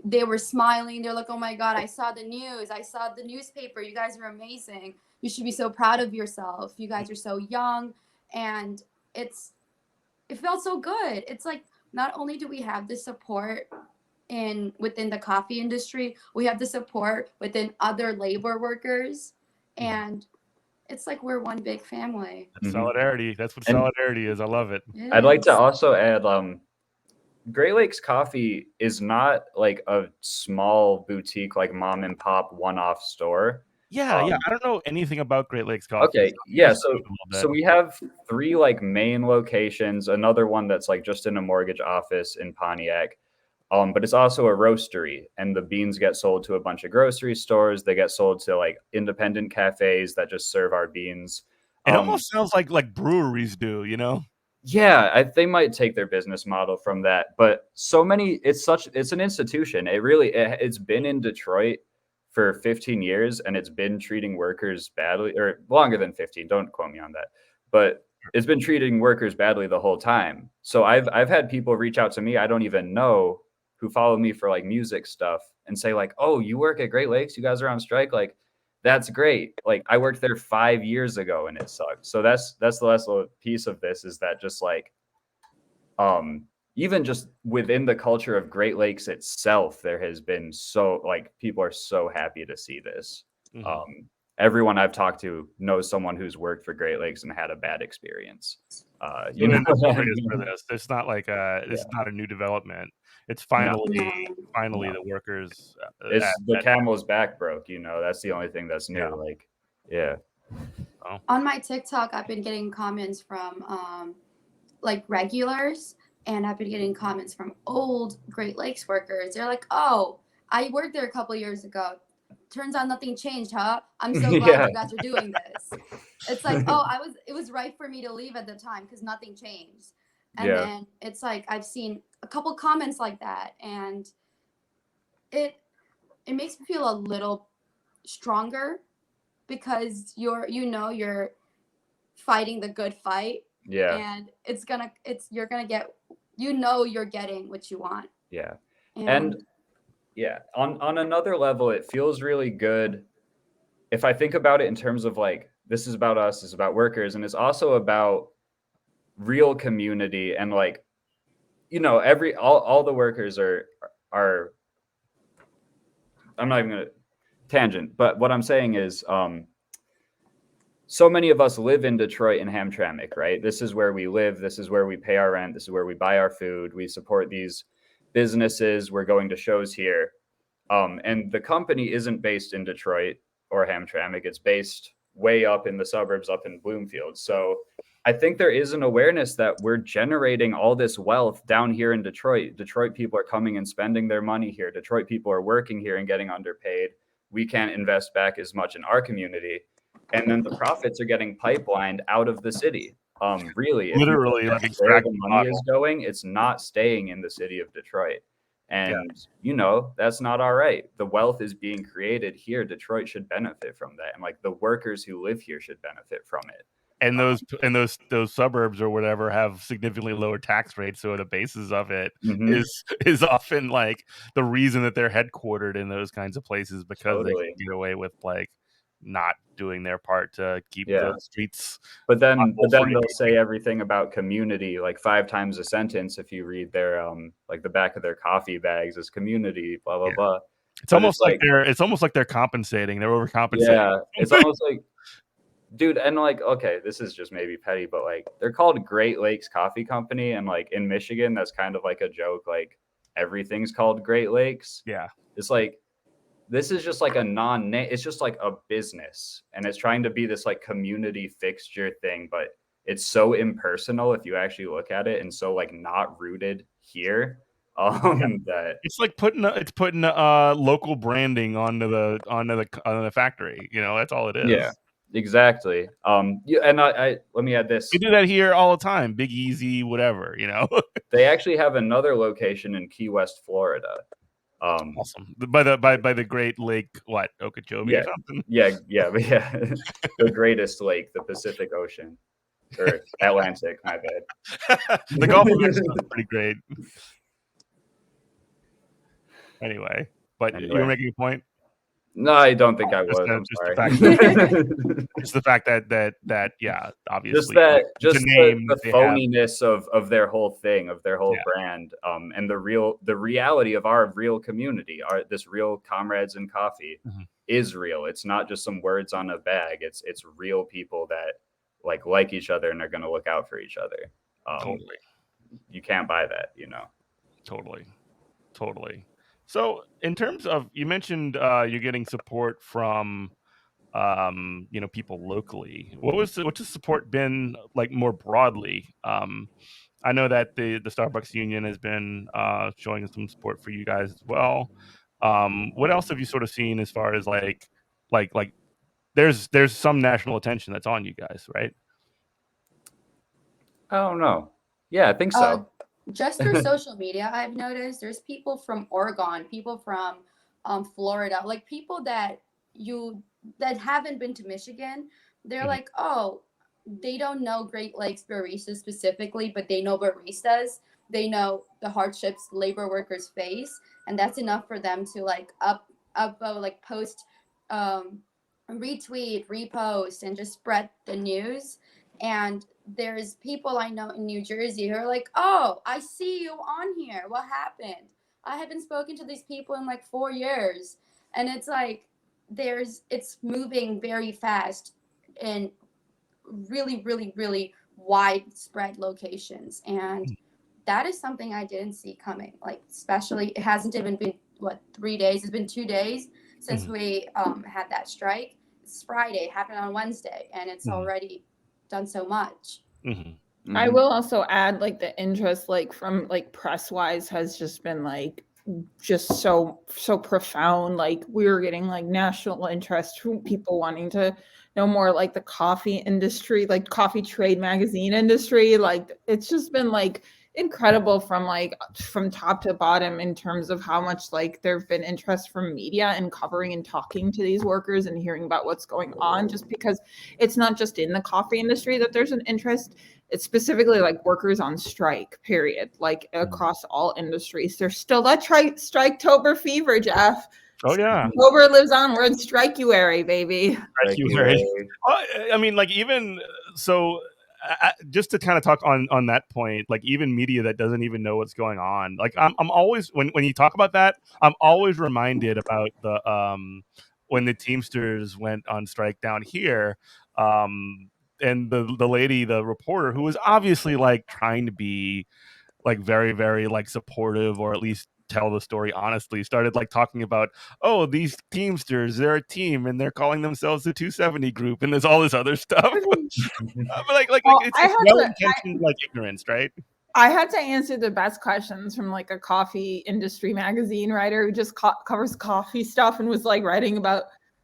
They were smiling. They're like, oh my God, I saw the news. I saw the newspaper. You guys are amazing. You should be so proud of yourself. You guys are so young. And it felt so good. It's like, not only do we have the support within the coffee industry. We have the support within other labor workers, and it's like we're one big family. Solidarity. That's what And- solidarity is. I love it. I'd like to also add, Great Lakes Coffee is not like a small boutique, like mom and pop one-off store. Yeah. I don't know anything about Great Lakes Coffee. Okay, so yeah. just a So little bit. we have 3 like main locations. Another one that's like just in a mortgage office in Pontiac. But it's also a roastery, and the beans get sold to a bunch of grocery stores. They get sold to like independent cafes that just serve our beans. It almost sounds like breweries do, you know? Yeah, they might take their business model from that, but so many. It's an institution. It's been in Detroit for 15 years, and it's been treating workers badly, or longer than 15. Don't quote me on that, but it's been treating workers badly the whole time. So I've had people reach out to me I don't even know, who follow me for like music stuff, and say like, "Oh, you work at Great Lakes? You guys are on strike? Like, that's great. Like, I worked there 5 years ago and it sucked." So that's the last little piece of this, is that just like, even just within the culture of Great Lakes itself, there has been so like, people are so happy to see this. Everyone I've talked to knows someone who's worked for Great Lakes and had a bad experience. You know, for this. It's not like it's not a new development. It's finally the workers. It's the camel's back broke. You know, that's the only thing that's new. Yeah. Like, yeah. On my TikTok, I've been getting comments from like regulars, and I've been getting comments from old Great Lakes workers. They're like, "Oh, I worked there a couple years ago. Turns out nothing changed, huh? I'm so glad you guys are doing this." It's like, oh, it was right for me to leave at the time because nothing changed. And then it's like, I've seen a couple comments like that, and it makes me feel a little stronger, because you're fighting the good fight. Yeah. And you're gonna get, you're getting what you want. Yeah. And yeah, on another level, it feels really good if I think about it in terms of like, this is about us, this is about workers, and it's also about real community. And like, you know, all the workers are I'm not even gonna tangent, but what I'm saying is, so many of us live in Detroit and Hamtramck, right? This is where we live. This is where we pay our rent. This is where we buy our food. We support these businesses. We're going to shows here. And the company isn't based in Detroit or Hamtramck. It's based way up in the suburbs, up in Bloomfield. So I think there is an awareness that we're generating all this wealth down here in Detroit. Detroit people are coming and spending their money here. Detroit people are working here and getting underpaid. We can't invest back as much in our community. And then the profits are getting pipelined out of the city. Really, literally, like where the money is going, it's not staying in the city of Detroit. And, you know, that's not all right. The wealth is being created here. Detroit should benefit from that. And like, the workers who live here should benefit from it. And those suburbs or whatever have significantly lower tax rates, so the basis of it is often like the reason that they're headquartered in those kinds of places, because they can get away with like not doing their part to keep the streets. But then they'll say everything about community like 5 times a sentence if you read their like the back of their coffee bags is community, blah blah blah. It's almost like they're compensating. They're overcompensating. Yeah, it's almost like, dude, and like, okay, this is just maybe petty, but like, they're called Great Lakes Coffee Company, and like in Michigan, that's kind of like a joke. Like, everything's called Great Lakes. Yeah, it's like, this is just like a non-name. It's just like a business, and it's trying to be this like community fixture thing, but it's so impersonal if you actually look at it, and so like not rooted here. That it's like putting local branding onto the factory. You know, that's all it is. Yeah, exactly. And I let me add this. We do that here all the time. Big Easy, whatever. You know, they actually have another location in Key West, Florida. Awesome. By the Great Lake, what, Okeechobee or something? Yeah. The greatest lake, the Pacific Ocean, or Atlantic. My bad. The Gulf of Mexico is pretty great. Anyway, you were making a point. No, I don't think I Just was. the, I'm just the sorry. fact that just the fact that yeah, just obviously, that, it's a just name the that they have. phoniness of their whole thing, of their whole Yeah, brand, and the reality of our real community, our this real comrades in coffee mhm, is real. It's not just some words on a bag. It's real people that like each other and are going to look out for each other. totally, You can't buy that, you know. totally, totally. So, in terms of, you mentioned you're getting support from people locally. What's the support been like more broadly? I know that the Starbucks union has been showing some support for you guys as well. What else have you sort of seen as far as like there's some national attention that's on you guys, right? I don't know. Yeah, I think Uh, so. just through social media, I've noticed there's people from Oregon, people from Florida, like people that haven't been to Michigan. They're Mhm, like, oh, they don't know Great Lakes baristas specifically, but they know baristas. They know the hardships labor workers face, and that's enough for them to like like post, um, retweet, repost, and just spread the news. And there's people I know in New Jersey who are like, "Oh, I see you on here. What happened? I haven't spoken to these people in like 4 years." And it's like it's moving very fast in really, really, really widespread locations. And that is something I didn't see coming. Like, especially, it hasn't even been, what, 3 days? It's been 2 days since mhm, we had that strike. It's Friday, it happened on Wednesday, and it's mhm, already done so much. mhm, I Mhm. will also add like the interest like from like press wise has just been like just so profound. Like we were getting like national interest from people wanting to know more like the coffee industry, like coffee trade magazine industry. Like it's just been like incredible from top to bottom in terms of how much like there've been interest from media and covering and talking to these workers and hearing about what's going on, just because it's not just in the coffee industry that there's an interest. It's specifically like workers on strike, period. Like mhm. across all industries. There's still that striketober fever, Jeff. Oh yeah, October lives on. We're in strikeuary, baby. thank Like you you, very. I mean, like even so, just to kind of talk on that point, like even media that doesn't even know what's going on. Like I'm always when you talk about that, I'm always reminded about the when the Teamsters went on strike down here, and the lady, the reporter, who was obviously like trying to be like very very like supportive or at least tell the story honestly, started like talking about, oh, these Teamsters, they're a team and they're calling themselves the 270 group and there's all this other stuff. But like Well, it's well intentioned like ignorance, right? I had to answer the best questions from like a coffee industry magazine writer who just covers coffee stuff and was like writing about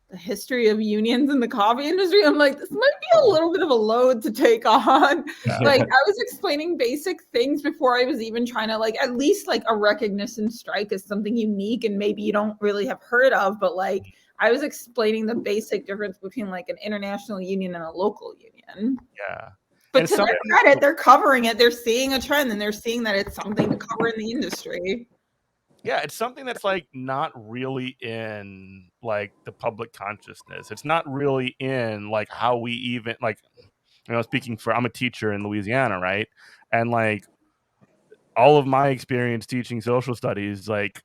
the history of unions in the coffee industry. I'm like, this might be a little bit of a load to take on. Yeah. Like, I was explaining basic things before I was even trying to like at least like a recognition strike is something unique and maybe you don't really have heard of, but like I was explaining the basic difference between like an international union and a local union. Yeah. But And to their something, credit, they're covering it. They're seeing a trend and they're seeing that it's something to cover in the industry. yeah, it's something that's like not really in like the public consciousness. It's not really in like how we even like, speaking for, I'm a teacher in Louisiana, right? And like all of my experience teaching social studies, like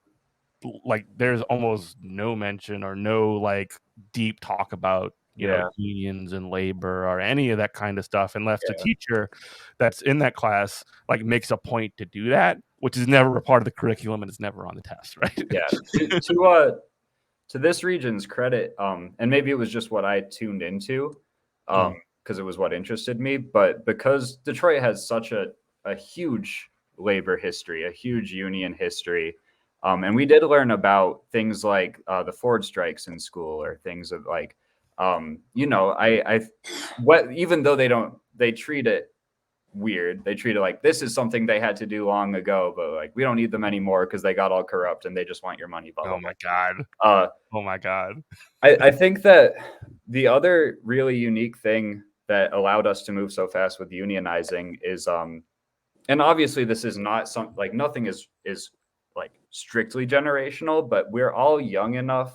there's almost no mention or no like deep talk about Yeah, unions and labor or any of that kind of stuff, unless the yeah, teacher that's in that class like makes a point to do that, which is never a part of the curriculum and it's never on the test, right? yeah. To this region's credit, and maybe it was just what I tuned into, Mm, because it was what interested me. But because Detroit has such a huge labor history, a huge union history, and we did learn about things like the Ford strikes in school, or things of like, I what even though they treat it weird. They treat it like this is something they had to do long ago, but like we don't need them anymore because they got all corrupt and they just want your money. Blah blah oh my god, blah. oh my god. I think that the other really unique thing that allowed us to move so fast with unionizing is and obviously this is not some like nothing is like strictly generational, but we're all young enough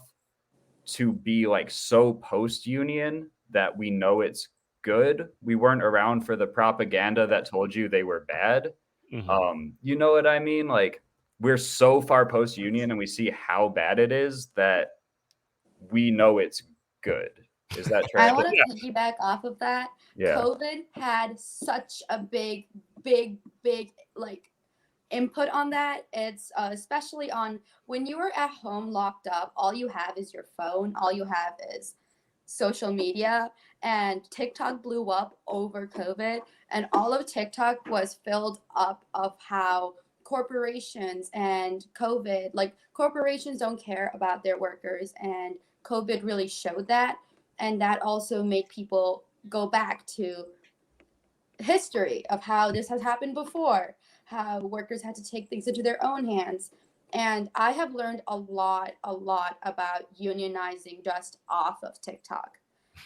to be like so post-union that we know it's good. We weren't around for the propaganda that told you they were bad. You know what I mean? Like, we're so far post-union and we see how bad it is that we know it's good. Is that true? I want to piggyback off of that. Yeah. COVID had such a big, like input on that. It's especially on when you are at home locked up, all you have is your phone, all you have is social media, and TikTok blew up over COVID, and all of TikTok was filled up of how corporations and COVID, like corporations don't care about their workers, and COVID really showed that, and that also made people go back to history of how this has happened before, how workers had to take things into their own hands. And I have learned a lot about unionizing just off of TikTok.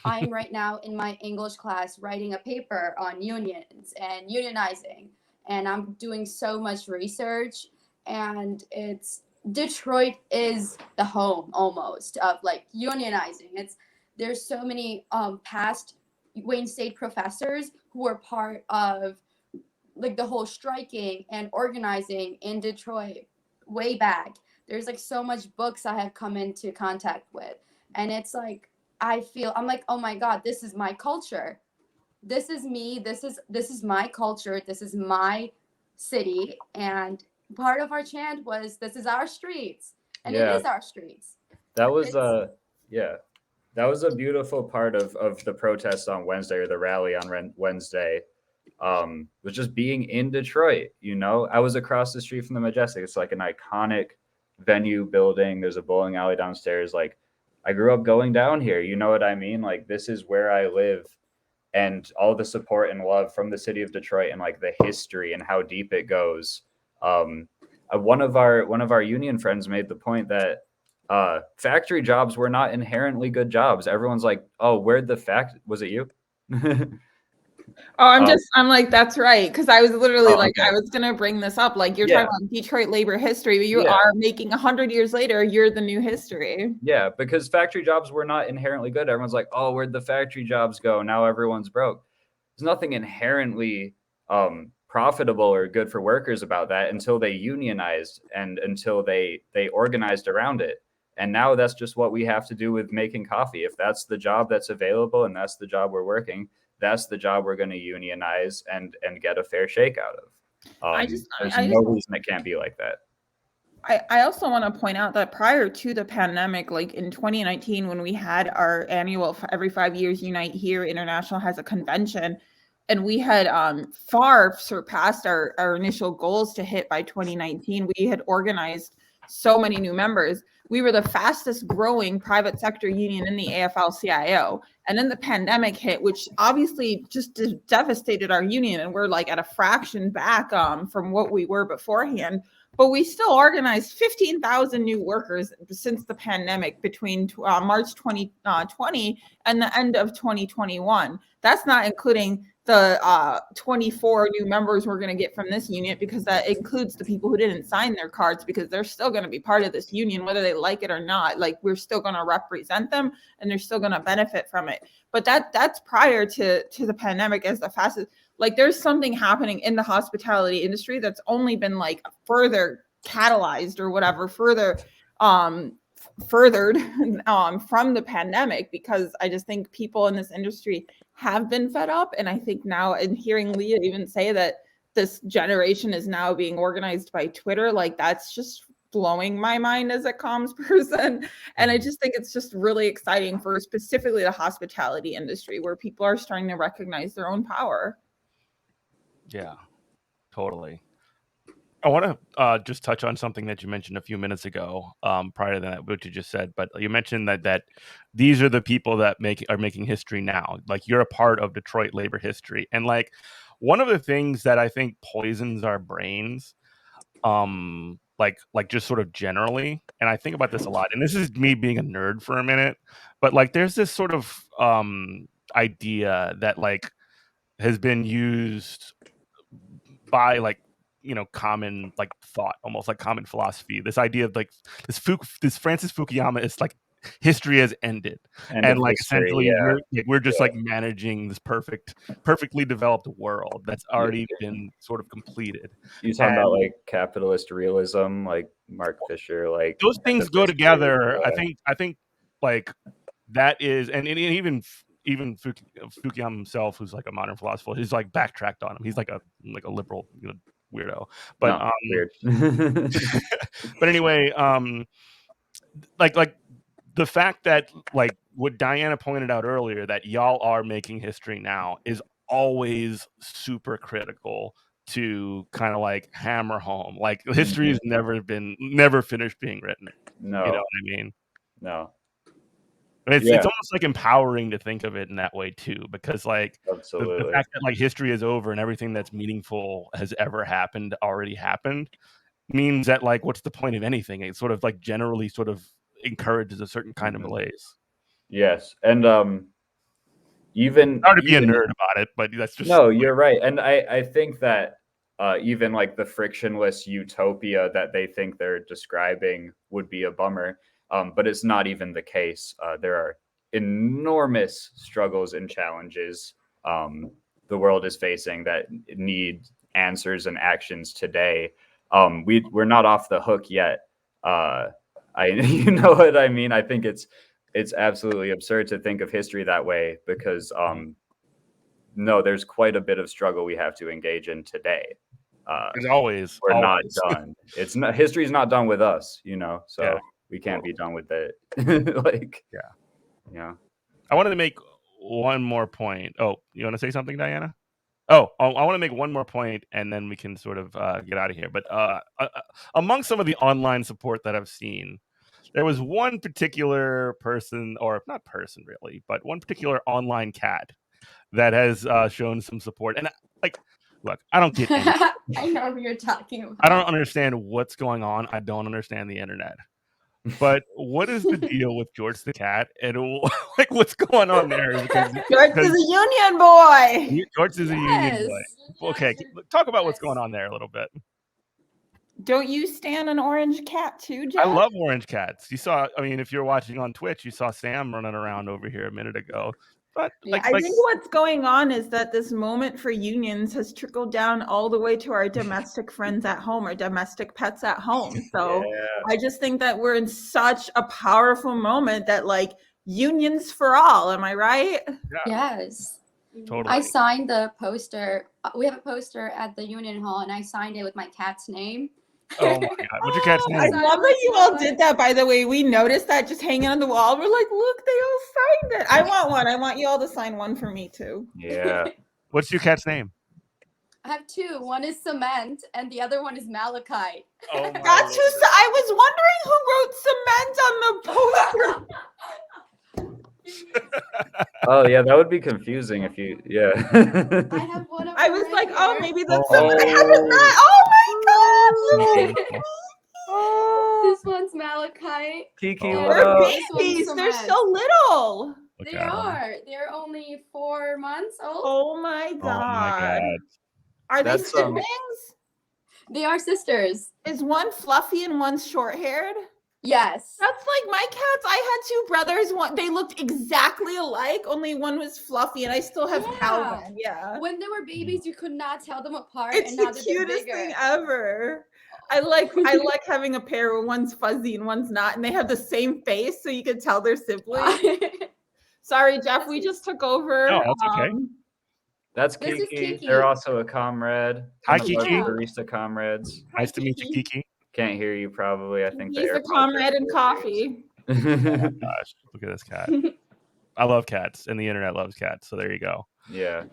I'm right now in my English class writing a paper on unions and unionizing, and I'm doing so much research. And it's Detroit is the home almost of like unionizing. There's so many past Wayne State professors who were part of like the whole striking and organizing in Detroit way back. There's like so much books I have come into contact with, and it's like I'm like, oh my god, this is my culture. This is me. This is my culture. This is my city. And part of our chant was, "This is our streets," and it is our streets. That was yeah. That was a beautiful part of the protest on Wednesday, or the rally on Wednesday. Was just being in Detroit. You know, I was across the street from the Majestic. It's like an iconic venue building. There's a bowling alley downstairs. Like, I grew up going down here. You know what I mean? Like, this is where I live, and all the support and love from the city of Detroit, and like the history and how deep it goes. One of our union friends made the point that factory jobs were not inherently good jobs. Everyone's like, oh, where'd the was it you? Oh, I'm like, that's right. Cause I was literally I was going to bring this up. Like, you're talking about Detroit labor history, but you are making 100 years later, you're the new history. Yeah. Because factory jobs were not inherently good. Everyone's like, oh, where'd the factory jobs go? Now everyone's broke. There's nothing inherently profitable or good for workers about that until they unionized and until they organized around it. And now that's just what we have to do with making coffee. If that's the job that's available and that's the job we're working, that's the job we're going to unionize and get a fair shake out of. There's no reason it can't be like that. I also want to point out that prior to the pandemic, like in 2019, when we had our annual every 5 years Unite Here International has a convention, and we had far surpassed our initial goals to hit by 2019. We had organized so many new members. We were the fastest growing private sector union in the AFL-CIO. And then the pandemic hit, which obviously just devastated our union. And we're like at a fraction back from what we were beforehand. But we still organized 15,000 new workers since the pandemic between March 2020 and the end of 2021. That's not including the 24 new members we're going to get from this union, because that includes the people who didn't sign their cards, because they're still going to be part of this union, whether they like it or not. Like, we're still going to represent them and they're still going to benefit from it. But that's prior to the pandemic as the fastest. Like, there's something happening in the hospitality industry that's only been like further catalyzed or whatever, furthered from the pandemic, because I just think people in this industry have been fed up. And I think now, and hearing Lea even say that this generation is now being organized by Twitter, like, that's just blowing my mind as a comms person. And I just think it's just really exciting for specifically the hospitality industry, where people are starting to recognize their own power. Yeah, totally. I want to just touch on something that you mentioned a few minutes ago, prior to that, what you just said. But you mentioned that these are the people that are making history now. Like, you're a part of Detroit labor history, and like, one of the things that I think poisons our brains, like just sort of generally, and I think about this a lot. And this is me being a nerd for a minute, but like, there's this sort of idea that like has been used by like, common like thought, almost like common philosophy. This idea of like this Francis Fukuyama is like history has ended, End and of like history, essentially yeah. we're just like managing this perfectly developed world that's already been sort of completed. You talking about And like capitalist realism, like Mark Fisher, like those end things of go history, together. yeah. I think like that is, and even Fukuyama himself, who's like a modern philosopher, he's like backtracked on him. He's like a liberal, weirdo. But No, weird. but anyway, like the fact that like what Diana pointed out earlier, that y'all are making history now, is always super critical to kind of like hammer home. Like history has never finished being written. No, You know what I mean? no, But it's yeah, almost like empowering to think of it in that way too, because like the absolutely. fact that like history is over and everything that's meaningful has ever happened already happened means that like what's the point of anything? It sort of like generally sort of encourages a certain kind of Mhm. malaise. Yes, and even Hard to be a even nerd about it, but that's just no, you're right, and I think that even like the frictionless utopia that they think they're describing would be a bummer, but it's not even the case. There are enormous struggles and challenges the world is facing that need answers and actions today. We're not off the hook yet. You know what I mean? I think it's absolutely absurd to think of history that way because no, there's quite a bit of struggle we have to engage in today. there's always We're not done. It's not history's not done with us, so Yeah. we can't be done with it. Like, yeah. I wanted to make one more point. Oh, you want to say something, Diana? Oh, I want to make one more point, and then we can sort of get out of here. But among some of the online support that I've seen, there was one particular person, or not person really, but one particular online cat that has shown some support. And like, look, I don't get any. I know who you're talking about. I don't understand what's going on. I don't understand the internet. But what is the deal with George the cat, and like what's going on there? Because George is a union boy. George is a union boy. Okay, talk about what's going on there a little bit. Don't you stand an orange cat too, Jeff? I love orange cats. You saw, I mean, if you're watching on Twitch, you saw Sam running around over here a minute ago. But Yeah. I think what's going on is that this moment for unions has trickled down all the way to our domestic friends at home, or domestic pets at home. So Yeah. I just think that we're in such a powerful moment that like unions for all. Am I right? Yes. Totally. I signed the poster. We have a poster at the Union Hall, and I signed it with my cat's name. Oh my God. What's your cat's I name? love that you all did that, by the way. We noticed that just hanging on the wall. We're like, look, they all signed it. I want one. I want you all to sign one for me too. Yeah. What's your cat's name? I have two. One is Cement, and the other one is Malachite. Oh my That's who. I was wondering who wrote cement on the poster. Oh yeah, that would be confusing if you yeah. I have one of I them was right like, oh, here. maybe that's Oh. something. I haven't met. Oh my God. This one's Malachite. Kiki, Oh. what They're up? babies. They're Cement. so little. Look They at 'em. are. They're only 4 months old. Oh my God. Oh my God. Are they That's, siblings? They are sisters. Is one fluffy and one's short-haired? Yes. That's like my cats. I had two brothers. They looked exactly alike, only one was fluffy, and I still have Yeah. Calvin. Yeah. When they were babies, you could not tell them apart. It's and the now that they're cutest bigger. thing ever. I like having a pair where one's fuzzy and one's not, and they have the same face, so you can tell they're siblings. Sorry, Jeff, we just took over. No, that's okay. That's This is Kiki. Kiki. They're also a comrade. Hi, One of our Kiki. barista comrades. Nice to meet you, Kiki. Can't hear you probably. I think the He's a AirPods comrade are in coffee. Gosh, look at this cat. I love cats, and the internet loves cats. So there you go. Yeah.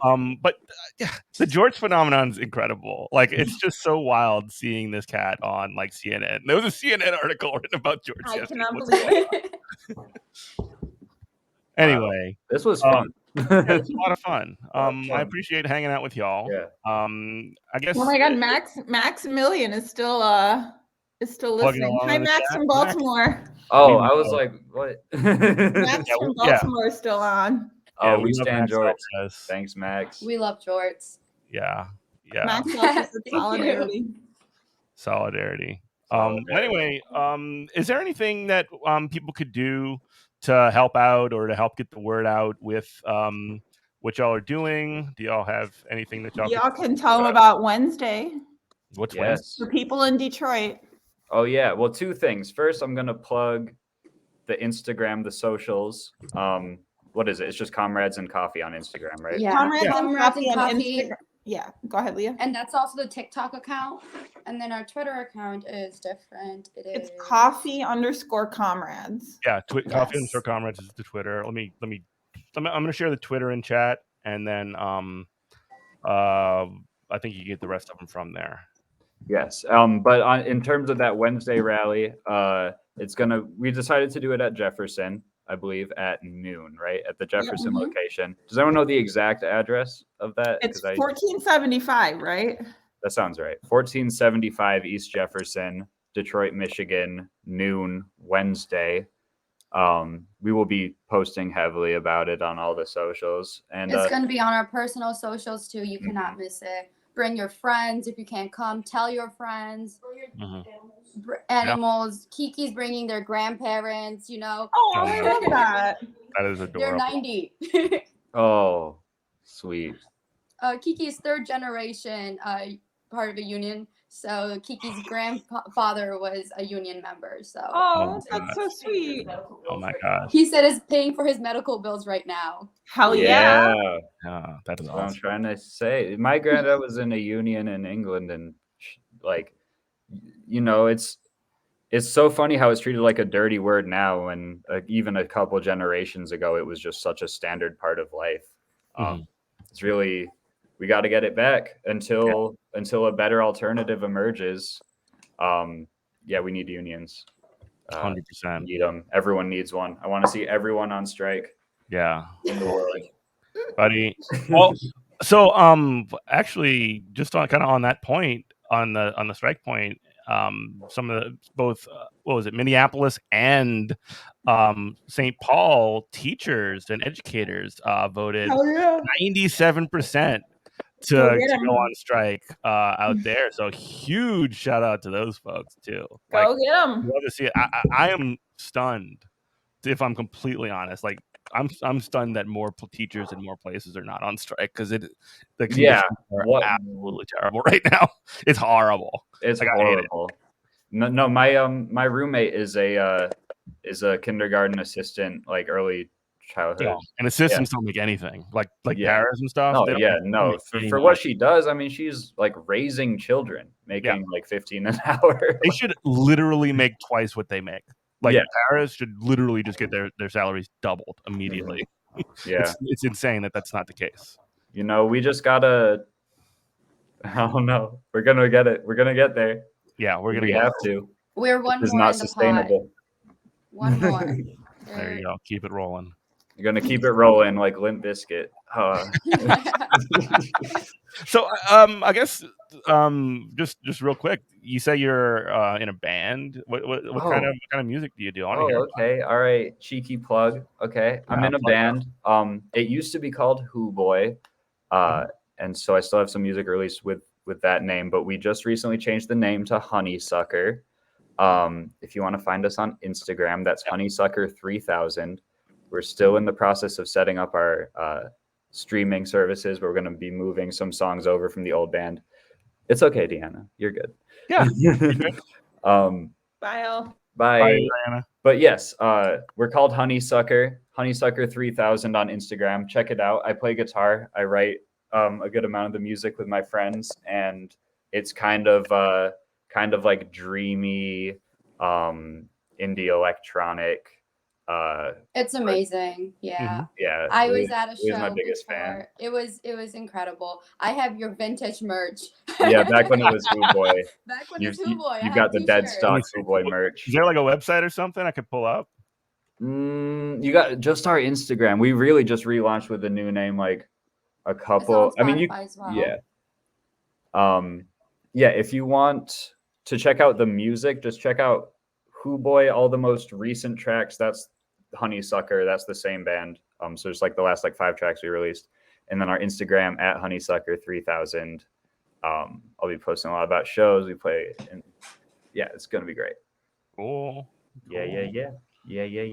But yeah, the George phenomenon is incredible. Like, it's just so wild seeing this cat on like CNN. There was a CNN article written about George. I yesterday. cannot What's believe going it. on? Anyway, This was fun. yeah, it was a lot of fun. Lot of I fun. appreciate hanging out with y'all. Yeah. I guess. Oh my God, Maximilian is still Plugging listening. along Hi, in the Max chat. from Baltimore. Oh, We I was know. like, what? Max from yeah. Baltimore is still on. Oh, Yeah, we love stand Max George. Alvarez. Thanks, Max. We love jorts. Yeah. Max also said Thank you. solidarity. Solidarity. Anyway, is there anything that people could do to help out or to help get the word out with what y'all are doing? Do y'all have anything that y'all Y'all can tell them about Wednesday What's Wednesday? Yes. for people in Detroit. Oh yeah. Well, two things. First, I'm gonna plug the Instagram, the socials. What is it? It's just Comrades and Coffee on Instagram, right? Yeah, Comrades and Comrades Coffee and on Coffee. Instagram. Yeah, go ahead, Leah. And that's also the TikTok account. And then our Twitter account is different. It's coffee_comrades. Yeah, Coffee Yes. _ Comrades is the Twitter. I'm gonna share the Twitter in chat, and then I think you get the rest of them from there. Yes. But in terms of that Wednesday rally, we decided to do it at Jefferson, I believe, at noon, right? At the Jefferson Mhm. location. Does anyone know the exact address of that? It's 1475, right? That sounds right. 1475 East Jefferson, Detroit, Michigan, noon, Wednesday. We will be posting heavily about it on all the socials. And It's going to be on our personal socials too. You cannot Mhm. miss it. Bring your friends. If you can't come, tell your friends. Mhm. Animals. Kiki's bringing their grandparents, you know. Oh, I love that. That is They're adorable. 90. oh, sweet. Kiki's third generation part of a union. So Kiki's grandfather was a union member. So Oh, that's so sweet. Oh my gosh. he said is paying for his medical bills right now. Hell yeah. Yeah, that is That's what I'm awesome. trying to say. My granddad was in a union in England, and like, it's so funny how it's treated like a dirty word now, and even a couple generations ago, it was just such a standard part of life. It's really, we got to get it back until a better alternative emerges. Yeah, we need unions. 100%. Need them. Everyone needs one. I want to see everyone on strike Yeah, in the world. buddy. Well, so actually, just on that point, on the strike point, some of the both what was it, Minneapolis and St. Paul teachers and educators voted Hell yeah. 97% to Go get 'em. go on strike out there. So huge shout out to those folks too. Like, Go get them. love to see it. I am stunned, if I'm completely honest. Like, I'm stunned that more teachers in more places are not on strike, because the conditions are absolutely terrible right now. It's horrible. It's Like, I hate it. horrible. No, my roommate is a kindergarten assistant, like early childhood. Yeah, and assistants don't make anything. Like Yeah. paras and stuff. No, they don't yeah, make no. any For money. what she does, I mean, she's like raising children, making like 15 an hour. They should literally make twice what they make. Like, Yeah. paras should literally just get their salaries doubled immediately. Yeah. It's insane that that's not the case. We just gotta. I don't know. We're gonna get it. We're gonna get there. Yeah, we're gonna We get have to. We're one It's more not in the sustainable. pot. One more. There you go. Keep it rolling. You're gonna keep it rolling like Limp Bizkit. So I guess just real quick, you say you're in a band. What kind of music do you do? I wanna hear. Okay. All right. Cheeky plug. Okay. I'm in a band. It used to be called Who Boy. And so I still have some music released with that name, but we just recently changed the name to Honeysucker. If you want to find us on Instagram, that's Honeysucker3000. We're still in the process of setting up our streaming services. We're going to be moving some songs over from the old band. It's okay, Deanna. You're good. Yeah. Bye, all. Bye. Diana. But yes, we're called Honeysucker 3000 on Instagram. Check it out. I play guitar. I write a good amount of the music with my friends, and it's kind of like dreamy indie electronic. It's amazing. Yeah. Yeah. I was at a show my biggest before. fan. It was incredible. I have your vintage merch. Yeah, back when it was Who Boy. Back when it was Who Boy. You got the dead stock Who Boy merch. Is there like a website or something I could pull up? You got just our Instagram. We really just relaunched with a new name like a couple. I mean, yeah. Yeah, if you want to check out the music, just check out Who Boy, all the most recent tracks. That's Honeysucker. That's the same band. So it's like the last 5 tracks we released. And then our Instagram at Honeysucker3000. I'll be posting a lot about shows. We play in yeah, it's gonna be great. Cool. Yeah.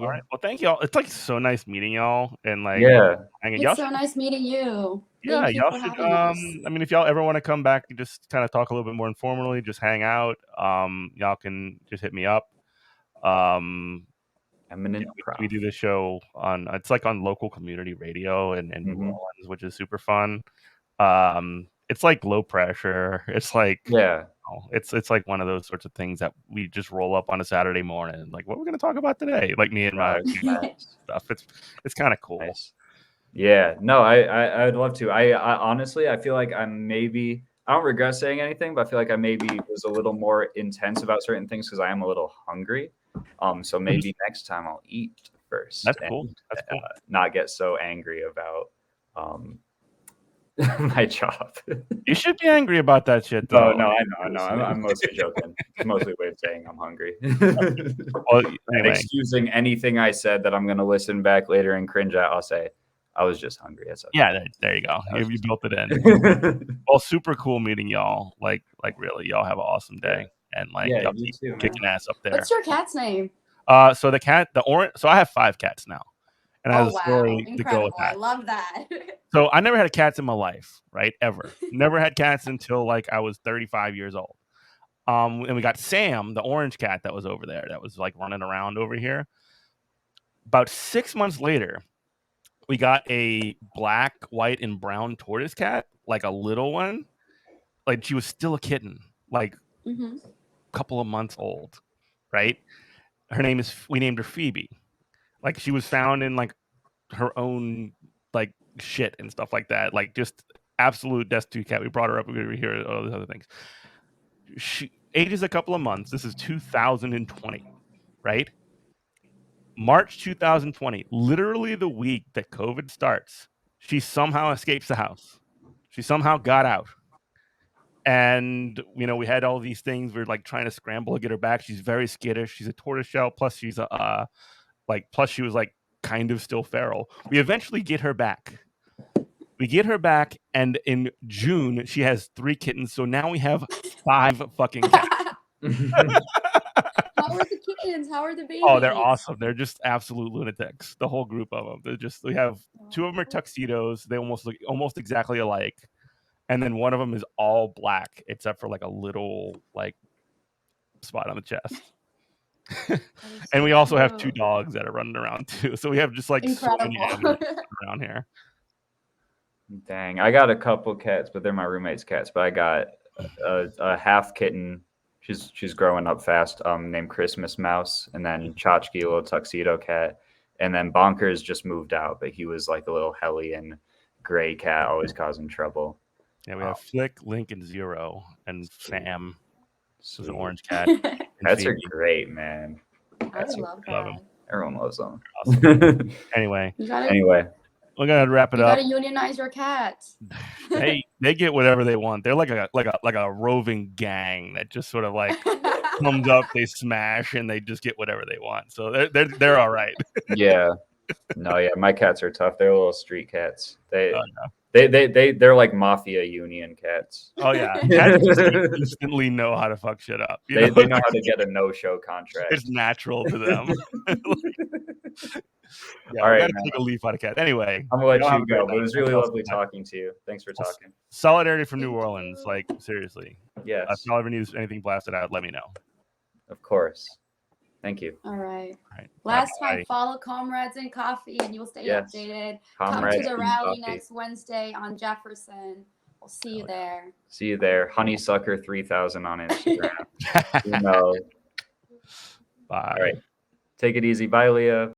All right. Well, thank y'all. It's like so nice meeting y'all and like Yeah. hanging. Y'all It's so nice meeting you. yeah, Thank you y'all for should. having us. I mean, if y'all ever want to come back and just kind of talk a little bit more informally, just hang out. Y'all can just hit me up. Um, Eminent we prof. do this show on. It's like on local community radio in New Mhm. Orleans, which is super fun. It's like low pressure. It's like Yeah. it's like one of those sorts of things that we just roll up on a Saturday morning. Like, what we're gonna talk about today? Like me and my Nice. stuff. It's kind of cool. Nice. Yeah, no, I'd love to. I honestly, I feel like I don't regret saying anything, but I feel like I maybe was a little more intense about certain things because I am a little hungry. So maybe next time I'll eat first That's and cool. That's cool. not get so angry about my job. You should be angry about that shit, No, though. I know. I'm mostly joking. It's mostly a way of saying I'm hungry. Well, And anyway, excusing anything I said that I'm going to listen back later and cringe at, I'll say, I was just hungry. It's okay. yeah, there you go. You built it in. Well, super cool meeting y'all. Like really, y'all have an awesome day, and like Yeah, y'all you keep too, man. kicking ass up there. What's your cat's name? So the orange. So I have 5 cats now, and I have Oh a wow, story to go with incredible! I that. love that. So I never had cats in my life, right? Ever. Never had cats until like I was 35 years old. And we got Sam, the orange cat that was over there, that was like running around over here. About 6 months later, we got a black, white, and brown tortoise cat, like a little one. Like she was still a kitten, like hmm a couple of months old, right? We named her Phoebe. Like she was found in like her own like shit and stuff like that. Like just absolute destitute cat. We brought her up. We were here, all those other things. She ages a couple of months. This is 2020, right? March 2020, literally the week that COVID starts, she somehow escapes the house. She somehow got out. And, we had all these things. We were like trying to scramble to get her back. She's very skittish. She's a tortoiseshell. Plus she's plus she was like kind of still feral. We eventually get her back. And in June, she has 3 kittens. So now we have 5 fucking cats. How are the kittens? How are the babies? Oh, they're awesome. They're just absolute lunatics. The whole group of them. We have 2 of them are tuxedos. They almost look almost exactly alike. And then one of them is all black, except for like a little like spot on the chest. And we also have 2 dogs that are running around too. So we have just like so many animals around here. Dang, I got a couple cats, but they're my roommate's cats. But I got a half kitten. She's growing up fast. Named Christmas Mouse, and then Tchotchke, a little tuxedo cat, and then Bonkers just moved out, but he was like a little hellion gray cat, always causing trouble. Yeah, we have Flick, Link, and Zero, and Sam. This is an orange cat. Cats are great, man. I love love that. them. Everyone loves them. Awesome. Anyway, we're gonna wrap it You up. gotta unionize your cats. They get whatever they want. They're like a roving gang that just sort of like comes up, they smash, and they just get whatever they want. So they're all right. Yeah. No, yeah, my cats are tough. They're little street cats. They're like mafia union cats. Oh yeah, cats just instantly know how to fuck shit up. They know how to get a no-show contract. It's natural to them. All right, gotta take a leaf out of cat. Anyway, I'm gonna let you go, but it was really lovely talking to you. Thanks for talking. Solidarity from New Orleans, like seriously. Yes. If y'all ever need anything blasted out, let me know. Of course. Thank you. All right. All right. Last time, follow Comrades in Coffee, and you'll stay updated. Comrades Come to the in rally Coffee. next Wednesday on Jefferson. We'll see you there. See you there. Honeysucker 3000 on Instagram. Bye. All right. Take it easy. Bye, Leah.